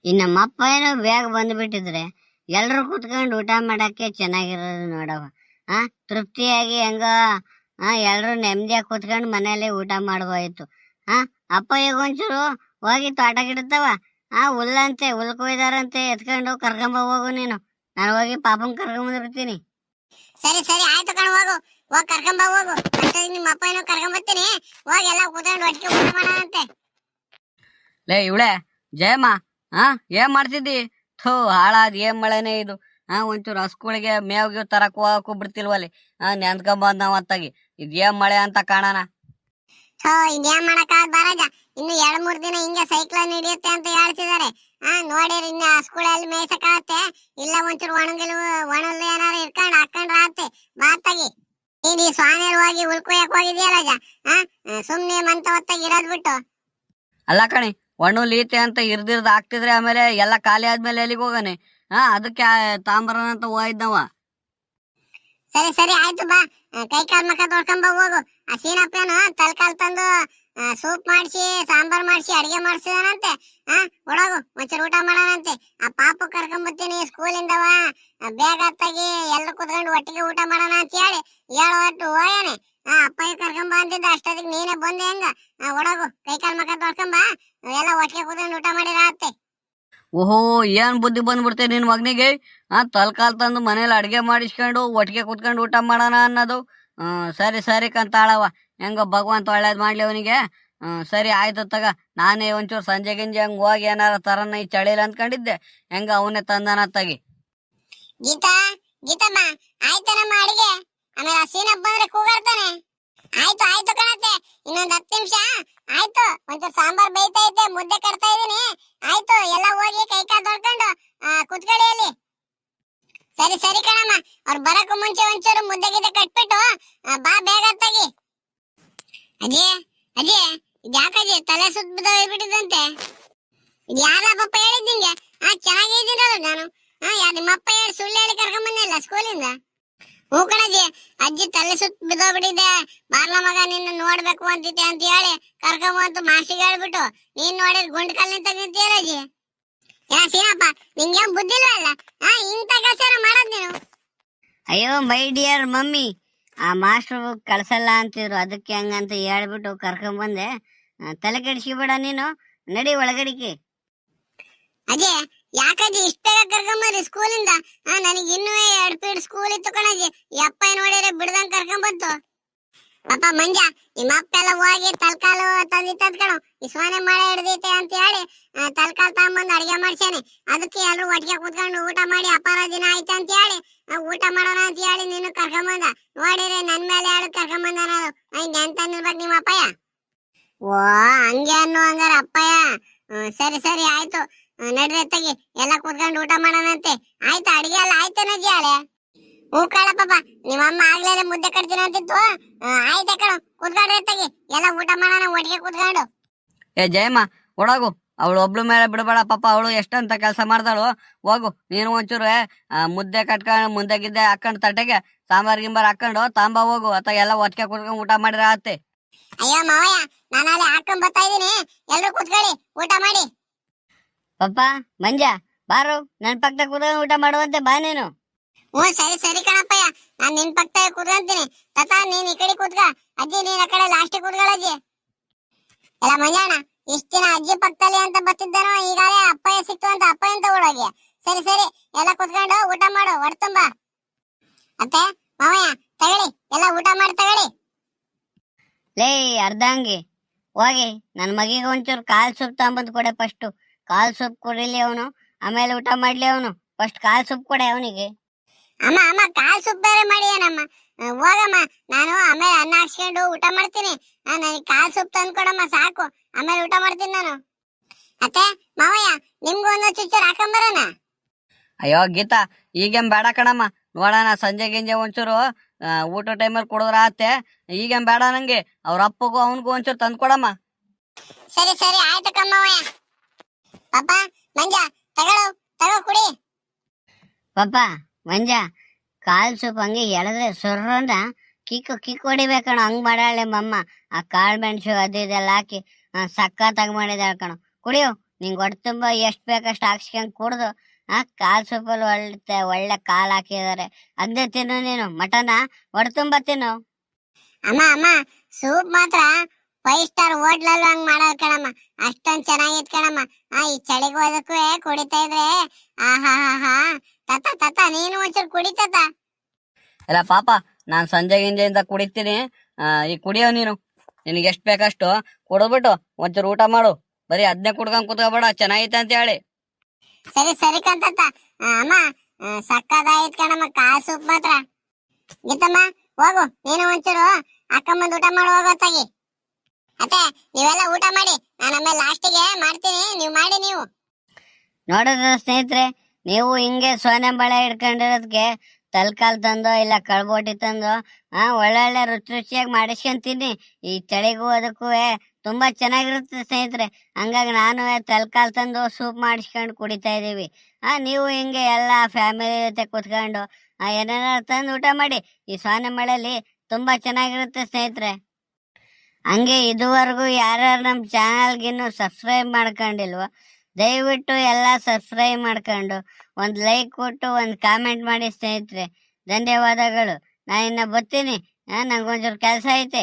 ಈ ನಮ್ಮಪ್ಪ ಏನೋ ಬೇಗ ಬಂದ್ಬಿಟ್ಟಿದ್ರೆ ಎಲ್ರು ಕುತ್ಕೊಂಡು ಊಟ ಮಾಡಕ್ಕೆ ಚೆನ್ನಾಗಿರೋದು ನೋಡವ. ತೃಪ್ತಿಯಾಗಿ ಹೆಂಗ ಎಲ್ರು ನೆಮ್ಮದಿಯಾಗಿ ಕುತ್ಕೊಂಡು ಮನೇಲಿ ಊಟ ಮಾಡ್ಬೋಯ್ತು. ಅಪ್ಪ ಈಗ ಒಂಚೂರು ಹೋಗಿ ತೋಟ ಗಿಡತ್ತವ, ಹುಲ್ಲಂತೆ ಹುಲ್ ಕೊಯ್ದಾರಂತೆ, ಎತ್ಕೊಂಡು ಕರ್ಕೊಂಬ ಹೋಗು ನೀನು. ನಾನು ಹೋಗಿ ಪಾಪನ್ ಕರ್ಕೊಂಬಂದಿರ್ತೀನಿ. ಸರಿ ಸರಿ ಆಯ್ತು ಕಣ, ಹೋಗು, ಹೋಗಿ ಕರ್ಕೊಂಬ ಹೋಗು. ನಿಮ್ಮ ಅಪ್ಪ ಏನೋ ಕರ್ಕೊಂಬರ್ತೀನಿ. ಹೋಗಿ ಎಲ್ಲ ಕೂತ್ಕೊಂಡು ಒಟ್ಟಿಗೆ ಊಟ ಮಾಡೋಣಂತೆ. ಲೇ ಇವಳೆ ಜಯಮ್ಮ, ಏನ್ ಮಾಡ್ತಿದ್ದಿ? ಥೂ, ಹಾಳಾದ್ ಏನ್ ಮಳೆನೇ ಇದು. ಒಂಚೂರು ಹಸ್ಗಳಿಗೆ ಮೇವ್ಗೆ ತರಕ್ ಹೋಗಕ್ಕೂ ಬಿಡ್ತಿಲ್ವಲ್ಲಿ. ನೆನ್ಸ್ಕೊಂಬಂದ್ ನಾವ್ ಅತ್ತಾಗಿ ಇದೇನ್ ಮಳೆ ಅಂತ ಕಾಣೋಣ. ಇದೇನ್ ಮಾಡಕ್ಕಾಗ ಬಾರಾಜ, ಇನ್ನು 2-3 ದಿನ ಹಿಂಗೆ ಸೈಕ್ಲೋನ್ ಹಿಡಿಯುತ್ತೆ ಅಂತ ಹೇಳ್ತಿದಾರೆ. ನೋಡಿರಿ, ಇನ್ನು ಸ್ಕೂಲಲ್ಲಿ ಮೇಯ್ಸಕ್ಕಾಗತ್ತೆ? ಇಲ್ಲ ಒಂಚೂರು ಒಣಲು ಏನಾರು ಇಟ್ಕೊಂಡು ಹಾಕೊಂಡ್ರ ಆತ್ತೆ. ಬಾತಾಗಿ ನೀನ್ ಈ ಸ್ವಾಮಿಯರ್ ಹೋಗಿ ಉಳ್ಕೊಯಕ್ ಹೋಗಿದ್ಯಲ್ಲ, ಸುಮ್ನೆ ಮಂತ ಹೊತ್ತಾಗಿ ಇರೋದ್ ಬಿಟ್ಟು. ಅಲ್ಲ ಕಣಿ, ಒಣ್ಣು ಲೀತೆ ಅಂತ ಇರ್ದಿರ್ದು ಹಾಕ್ತಿದ್ರೆ ಆಮೇಲೆ ಎಲ್ಲ ಖಾಲಿ ಆದ್ಮೇಲೆ ಎಲ್ಲಿಗೆ ಹೋಗಾನೆ? ಅದಕ್ಕೆ ತಾಂಬರನ ಅಂತ ಹೋಯ್ದವ. ಸರಿ ಸರಿ ಆಯ್ತು, ಬಾ, ಕೈ ಕಾಲ್ ಮಕ್ಕ ತೊಳ್ಕೊಂಬ ಹೋಗು. ಆ ಸೀನಪ್ಪೇನು ತಲ್ಕಾಲ್ ತಂದು ಸೂಪ್ ಮಾಡಿಸಿ ಸಾಂಬಾರ್ ಮಾಡಿಸಿ ಅಡಿಗೆ ಮಾಡಿಸಿದಾನಂತೆ. ಹೊಡೋಗು, ಒಂಚೂರು ಊಟ ಮಾಡೋಣಂತೆ. ಆ ಪಾಪು ಕರ್ಕೊಂಬರ್ತೀನಿ ಸ್ಕೂಲಿಂದವ, ಬೇಗ ಹತ್ತಾಗಿ ಎಲ್ರು ಕುತ್ಕೊಂಡು ಒಟ್ಟಿಗೆ ಊಟ ಮಾಡೋಣ ಅಂತ ಹೇಳಿ 7 ಹೊತ್ತು ಹೋಗ್ಯಾನೆ. ಅಪ್ಪಯ್ಯ ಕರ್ಕೊಂಬ ಅಂತಿದ್ದ ಅಷ್ಟೊತ್ತಿಗೆ ನೀನೇ ಬಂದೆ ಹೆಂಗ ಒಳಗು ಕೈ ಕಾಲ್ ಮಕ್ಕ ತೊಳ್ಕೊಂಬ ಎಲ್ಲ ಒಟ್ಟಿಗೆ ಕೂತ್ಕೊಂಡು ಊಟ ಮಾಡಿರತ್ತೆ. ಓಹೋ ಏನ್ ಬುದ್ಧಿ ಬಂದ್ಬಿಡ್ತೆ ನಿನ್ ಮಗನಿಗೆ. ತಲ್ಕಾಲ್ ತಂದು ಮನೇಲಿ ಅಡ್ಗೆ ಮಾಡಿಸ್ಕೊಂಡು ಒಟ್ಟಿಗೆ ಕುತ್ಕೊಂಡು ಊಟ ಮಾಡೋಣ ಅನ್ನೋದು. ಸರಿ ಸರಿ ಕಂತಾಳವ, ಹೆಂಗೋ ಭಗವಂತ ಒಳ್ಳೇದ್ ಮಾಡ್ಲಿ ಅವನಿಗೆ. ಸರಿ ಆಯ್ತು ತಗ. ನಾನೇ ಒಂಚೂರು ಸಂಜೆ ಗಿಂಜೆ ಹಂಗ್ ಹೋಗಿ ಏನಾರ ತರನ ಈ ಚಳಿಲಿ ಅಂದ್ಕೊಂಡಿದ್ದೆ. ಹೆಂಗ ಅವನೇ ತಂದನ ತಗಿ. ಗೀತಾ ಗೀತಮ್ಮ ಆಯ್ತನಮ್ಮ ಅಡಿಗೆ, ಆಮೇಲೆ ಸೀನಪ್ಪ ಬಂದ್ರೆ ಕೂಗಾಡ್ತಾನೆ. ಆಯ್ತು ಆಯ್ತು ಕಣತ್ತೆ, ಇನ್ನೊಂದ್ 10 ನಿಮಿಷ ಆಯ್ತು. ಒಂಚೂರು ಸಾಂಬಾರ್ ಬೇಯ್ತಾ ಐತೆ, ಮುದ್ದೆ ಕಟ್ತಾ ಇದೀನಿ. ಆಯ್ತು ಎಲ್ಲ ಹೋಗಿ ಕೈ ಕಾಲ್ ತೊಳ್ಕೊಂಡು ಕುತ್ಕೊಳ್ಳಿ ಅಲ್ಲಿ. ಸರಿ ಸರಿ ಕಣಮ್ಮ, ಅವ್ರು ಬರಕ್ಕೂ ಮುಂಚೆ ಒಂಚೂರು ಮುದ್ದೆ ಗಿದ್ದೆ ಕಟ್ಬಿಟ್ಟು ಬಾ ಬೇಗ ತೆಗಿ. ಅಜಿ ಅಜಿ ಇದ್ಯಾಕಜಿ ತಲೆ ಸುತ್ತ ಬಿಟ್ಟಿದಂತೆ? ಇದು ಯಾರಪ್ಪ ಹೇಳಿದ್ ನಿಂಗೆ? ಚೆನ್ನಾಗಿದ್ದೀನಲ್ಲ ನಾನು. ನಿಮ್ಮಪ್ಪ ಹೇಳಿ ಸುಳ್ಳು ಹೇಳಿ ಕರ್ಕೊಂಡ್ ಬಂದಿಲ್ಲ ಸ್ಕೂಲಿಂದ. ಹೂ ಕಣಜಿ, ಅಜ್ಜಿ ತಲೆ ಸುತ್ತ ಬಿದ್ದೋಗ್ಬಿಟ್ಟಿದೆ, ಬಾರ್ಲ ಮಗ ನಿನ್ನ ನೋಡ್ಬೇಕು ಅಂತಿದ್ದೆ ಅಂತ ಹೇಳಿ ಕರ್ಕೊಂಬಂತು ಮಾಸ್ಟಿಗೆ ಹೇಳ್ಬಿಟ್ಟು ನೀನ್ ನೋಡಿದ್ರೆ ಗುಂಡ್ ಕಲ್ ನಿಂತೀಯಲ್ಲ ಅಜ್ಜಿ. ಸೀನಪ್ಪ ನಿಂಗೆ ಬುದ್ಧಿ ಇಲ್ವಲ್ಲ, ಇಂಥ ಕೆಲಸ ಮಾಡೋದ್ ನೀನು? ಅಯ್ಯೋ ಮೈ ಡಿಯರ್ ಮಮ್ಮಿ, ಆ ಮಾಸ್ಟ್ರು ಕಳ್ಸಲ್ಲ ಅಂತಿದ್ರು, ಅದಕ್ಕೆ ಹಂಗಂತ ಹೇಳ್ಬಿಟ್ಟು ಕರ್ಕೊಂಬಂದೆ. ತಲೆ ಕೆಡಿಸ್ಕೊಬೇಡ ನೀನು, ನಡಿ ಒಳಗಡಿಕೆ. ಅಜಯ್ ಯಾಕಜ್ಜಿ ಇಷ್ಟ ಬೇಗ ಕರ್ಕೊಂಬಂದ್ರಿ ಸ್ಕೂಲಿಂದ? ನನಗೆ ಇನ್ನೂ 2 ಪೀರಿಯಡ್ ಸ್ಕೂಲ್ ಇತ್ತು ಕಣಜ್ಜಿ. ಈ ಅಪ್ಪ ನೋಡಿದ್ರೆ ಬಿಡ್ದಂಗ್ ಕರ್ಕೊಂಬಂತು. ಪಾಪ ಮಂಜ ನಿಮ್ಮ ಅಪ್ಪ ಎಲ್ಲ ಹೋಗಿ ತಲ್ಕಾಲು ತಂದಿತ್ತದ್ ಕಣೋ, ಈ ಸೋನೆ ಮಳೆ ಹಿಡ್ದೈತೆ ಅಂತ ಹೇಳಿ ತಲ್ಕಾಲ್ ತಗೊಂಬಂದು ಅಡಿಗೆ ಮಾಡ್ಸ್ಯಾನೆ. ಅದಕ್ಕೆ ಎಲ್ರು ಒಟ್ಟಿಗೆ ಕೂತ್ಕೊಂಡು ಊಟ ಮಾಡಿ ಅಪಾರ ದಿನ ಆಯ್ತು ಅಂತ ಹೇಳಿ ಊಟ ಮಾಡೋಣ ಅಂತ ಹೇಳಿ ನೀನು ಕರ್ಕೊಂಬಂದ. ನೋಡಿದ್ರೆ ನನ್ ಮೇಲೆ ಹೇಳಿ ಕರ್ಕೊಂಬಂದ ಅನ್ನೋದು. ಎಂತ ನಿಲ್ಬೇಕು ನಿಮ್ಮ ಅಪ್ಪಯ್ಯ? ಓ ಹಂಗೆ ಅನ್ನೋ ಹಂಗಾರ ಅಪ್ಪಯ್ಯ. ಸರಿ ಸರಿ ಆಯ್ತು, ನಡ್ರಿ ತೆಗಿ, ಎಲ್ಲ ಕೂತ್ಕೊಂಡು ಊಟ ಮಾಡೋಣಂತೆ. ಆಯ್ತು ಅಡಿಗೆ ಎಲ್ಲ ಆಯ್ತೇನಜ್ಜಿ ಅಲೆ? ಹೂ ಕಣ ಪಾಪ, ನಿಮ್ಮಮ್ಮ ಆಗ್ಲೇ ಮುದ್ದೆ ಕಟ್ತೀನಿ ಅಂತಿತ್ತು. ಆಯ್ತ ಕಣ, ಕೂತ್ಕೊಂಡ್ರೆ ತೆಗಿ, ಎಲ್ಲ ಊಟ ಮಾಡೋಣ ಒಟ್ಟಿಗೆ ಕೂತ್ಕೊಂಡು. ಏ ಜಯಮ್ಮ ಒಳಗು, ಅವಳು ಒಬ್ಳು ಮೇಲೆ ಬಿಡಬೇಡ ಪಾಪ, ಅವಳು ಎಷ್ಟಂತ ಕೆಲಸ ಮಾಡ್ತಾಳು. ಹೋಗು ನೀನು ಒಂಚೂರು ಮುದ್ದೆ ಕಟ್ಕೊಂಡು ಮುದ್ದೆ ಗಿದ್ದೆ ಹಾಕೊಂಡು ತಟ್ಟೆಗೆ ಸಾಂಬಾರ್ ಗಿಂಬಾರ್ ಹಾಕೊಂಡು ತಾಂಬ ಹೋಗು, ಅಥವಾ ಎಲ್ಲ ಒಟ್ಟಿಗೆ ಕೂತ್ಕೊಂಡು ಊಟ ಮಾಡಿರ ಆತ್ತೆ. ಅಯ್ಯೋ ಮಾವಯ್ಯ, ನಾನು ಅಲ್ಲಿ ಹಾಕೊಂಡ್ ಬರ್ತಾ ಇದೀನಿ, ಎಲ್ರು ಕೂತ್ಕೊಳ್ಳಿ ಊಟ ಮಾಡಿ. ಪಪ್ಪ ಮಂಜ ಬಾರು, ನನ್ ಪಕ್ಕದ ಕೂತ್ಕೊಂಡು ಊಟ ಮಾಡುವಂತೆ ಬಾ ನೀನು. ಹ್ಞೂ ಸರಿ ಸರಿ ಕಣಪ್ಪಯ್ಯ, ನಾನ್ ನಿನ್ ಪಕ್ಕ ಕೂತ್ಕೊಂತೀನಿ. ತಾತ ನೀನ್ ಈ ಕಡೆ ಕೂತ್ಕ, ಅಜ್ಜಿ ನೀನ್ ಆ ಕಡೆ ಲಾಸ್ಟಿಗೆ ಕೂತ್ಕೊಳ್ಳಜ್ಜಿ. ಎಲ್ಲ ಮಂಜಾಣ ಇಷ್ಟ ದಿನ ಅಜ್ಜಿ ಪಕ್ಕದಲ್ಲಿ ಅಂತ ಬರ್ತಿದ್ದಾನೋ, ಈಗಾಗಲೇ ಅಪ್ಪಯ್ಯ ಸಿಕ್ತು ಅಂತ ಅಪ್ಪಯ್ಯ ಅಂತ ಓಡೋಗಿ. ಸರಿ ಸರಿ ಎಲ್ಲ ಕೂತ್ಕೊಂಡು ಊಟ ಮಾಡು ಹೊಡ್ತುಂಬ. ಅತ್ತೆ ಮಾವಯ್ಯ ತಗೊಳ್ಳಿ, ಎಲ್ಲ ಊಟ ಮಾಡಿ ತಗೊಳ್ಳಿ. ಲೇ ಅರ್ಧಂಗಿ ಹೋಗಿ ನನ್ ಮಗಿಗೆ ಒಂಚೂರು ಕಾಲ್ ಸೂಪ್ ತಗೊಂಬಂದು ಕೊಡೆ. ಫಸ್ಟ್ ಕಾಲ್ ಸೂಪ್ ಕೊಡಿಲಿ ಅವನು, ಆಮೇಲೆ ಊಟ ಮಾಡ್ಲಿ ಅವನು. ಫಸ್ಟ್ ಕಾಲ್ ಸೂಪ್ ಕೊಡೆ ಅವನಿಗೆ. ಅಮ್ಮ ಅಮ್ಮ ಕಾಲ್ ಸೂಪ್ ಬೇರೆ ಮಾಡಿಯೇನಮ್ಮ? ಹೋಗಮ್ಮ, ನಾನು ಆಮೇಲೆ ಅನ್ನ ಹಾಕ್ಸ್ಕೊಂಡು ಊಟ ಮಾಡ್ತೀನಿ. ನನಗೆ ಕಾಲ್ ಸೂಪ್ ತಂದು ಕೊಡಮ್ಮ ಸಾಕು, ಆಮೇಲೆ ಊಟ ಮಾಡ್ತೀನಿ ನಾನು. ಅತ್ತೆ ಮಾವಯ್ಯ ನಿಮ್ಗೂ ಒಂದು ಚುಚ್ಚೂರು ಹಾಕೊಂಬರೋಣ? ಅಯ್ಯೋ ಗೀತಾ, ಈಗೇನ್ ಬೇಡ ಕಣಮ್ಮ, ನೋಡೋಣ ಸಂಜೆ ಗಿಂಜೆ ಒಂಚೂರು ಊಟ ಟೈಮಲ್ಲಿ ಕುಡಿದ್ರ ಆತೆ. ಈಗೇನ್ ಬೇಡ ನಂಗೆ, ಅವ್ರ ಅಪ್ಪಗೂ ಅವನಿಗೂ ಒಂಚೂರು ತಂದು ಕೊಡಮ್ಮ. ಸರಿ ಸರಿ ಆಯ್ತು ಕಮ್ಮವಯ್ಯ. ಪಾಪ ಮಂಜ ತಗೋ ಕುಡಿ. ಪಾಪ ಮಂಜ ಕಾಲ್ ಸೂಪ್ ಹಂಗೆ ಎಳೆದ್ರೆ ಸೊರ್ರಂದ ಕಿಕ್ಕು ಹೊಡಿಬೇಕಣ. ಹಂಗ್ ಮಾಡಾಳೆ ಮಮ್ಮ. ಆ ಕಾಳು ಮೆಣಸು ಅದು ಇದೆಲ್ಲ ಹಾಕಿ ಸಖತ್ತಾಗಿ ಮಾಡಿದಾಳೆ ಕಣ. ಕುಡಿಯೋ, ನಿಂಗೆ ಹೊಟ್ಟೆ ತುಂಬ ಎಷ್ಟು ಬೇಕಷ್ಟು ಹಾಕ್ಸ್ಕೊಂಡ್ ಕುಡ್ದು ಕಾಲ್ ಸೂಪಲ್ಲಿ ಒಳ್ಳೆ ಕಾಲ್ ಹಾಕಿದಾರೆ, ಅದೇ ತಿನ್ನು ನೀನು. ಮಟನ ಹೊಟ್ಟೆ ತುಂಬ ತಿನ್ನು. ಅಮ್ಮ ಸೂಪ್ ಮಾತ್ರ 5 ಸ್ಟಾರ್ ಹೋಟ್ಲಲ್ಲೂ ಹಂಗ್ ಮಾಡೋದ್ ಕಣಮ್ಮ, ಅಷ್ಟೊಂದ್ ಚೆನ್ನಾಗಿತ್ ಕಣಮ್ಮ. ಈ ಚಳಿಗೂ ಅದಕ್ಕೂ ಕುಡಿತಾ ಇದ್ರೆ ಆಹಾ. ತತ್ತ ನೀನು ಒಂಚೂರು ಕುಡಿತತ. ಇಲ್ಲ ಪಾಪ, ನಾನ್ ಸಂಜೆ ಗಿಂಜೆಯಿಂದ ಕುಡಿತೀನಿ. ಈಗ ಕುಡಿಯೋ ನೀನು, ನಿನಗೆ ಎಷ್ಟು ಬೇಕಷ್ಟು ಕುಡಿದ್ಬಿಟ್ಟು ಒಂಚೂರು ಊಟ ಮಾಡು. ಬರೀ ಅದನ್ನೇ ಕುಡ್ಕೊಂಡ್ ಕುತ್ಕೋಬೇಡ, ಚೆನ್ನಾಗೈತೆ ಅಂತ ಹೇಳಿ. ಸರಿ ಸರಿ ಕಂತತ್ತ. ಅಮ್ಮ ಸಕ್ಕದಾಯ್ತು ಕಣಮ್ಮ ಕಾಲ್ ಸೂಪ್ ಮಾತ್ರ. ಗೀತಮ್ಮ ಹೋಗು, ನೀನು ಒಂಚೂರು ಹಾಕೊಂಬಂದು ಊಟ ಮಾಡಿ ಹೋಗೋತ್ತಾಗಿ. ಅತ್ತೆ ನೀವೆಲ್ಲ ಊಟ ಮಾಡಿ, ನಾನು ಆಮೇಲೆ ಲಾಸ್ಟಿಗೆ ಮಾಡ್ತೀನಿ, ನೀವು ಮಾಡಿ. ನೀವು ನೋಡಿದ್ರ ಸ್ನೇಹಿತರೆ, ನೀವು ಹಿಂಗೆ ಸೋನೆ ಬಳೆ ಹಿಡ್ಕೊಂಡಿರೋದಕ್ಕೆ ತಲ್ಕಾಲ್ ತಂದು ಇಲ್ಲ ಕಳ್ಬೋಟಿ ತಂದು ಒಳ್ಳೊಳ್ಳೆ ರುಚಿಯಾಗಿ ಮಾಡಿಸ್ಕೊಂತೀನಿ. ಈ ಚಳಿಗೂ ಅದಕ್ಕೂ ತುಂಬಾ ಚೆನ್ನಾಗಿರುತ್ತೆ ಸ್ನೇಹಿತರೆ. ಹಂಗಾಗಿ ನಾನು ತಲ್ಕಾಲ್ ತಂದು ಸೂಪ್ ಮಾಡಿಸ್ಕೊಂಡು ಕುಡಿತಾ ಇದೀವಿ. ನೀವು ಹಿಂಗೆ ಎಲ್ಲ ಫ್ಯಾಮಿಲಿ ಜೊತೆ ಕುತ್ಕೊಂಡು ಏನೇನಾರು ತಂದು ಊಟ ಮಾಡಿ. ಈ ಸೋನೆ ಮಳೆಯಲ್ಲಿ ತುಂಬಾ ಚೆನ್ನಾಗಿರುತ್ತೆ ಸ್ನೇಹಿತರೆ. ಹಂಗೆ ಇದುವರೆಗೂ ಯಾರ್ಯಾರು ನಮ್ಮ ಚಾನಲ್ಗಿನ್ನು ಸಬ್ಸ್ಕ್ರೈಬ್ ಮಾಡ್ಕೊಂಡಿಲ್ವೋ ದಯವಿಟ್ಟು ಎಲ್ಲ ಸಬ್ಸ್ಕ್ರೈಬ್ ಮಾಡ್ಕೊಂಡು ಒಂದು ಲೈಕ್ ಕೊಟ್ಟು ಒಂದು ಕಾಮೆಂಟ್ ಮಾಡಿ ಸ್ನೇಹಿತರೆ. ಧನ್ಯವಾದಗಳು. ನಾನು ಇನ್ನು ಬರ್ತೀನಿ. ನಂಗೊಂಚೂರು ಕೆಲಸ ಐತೆ.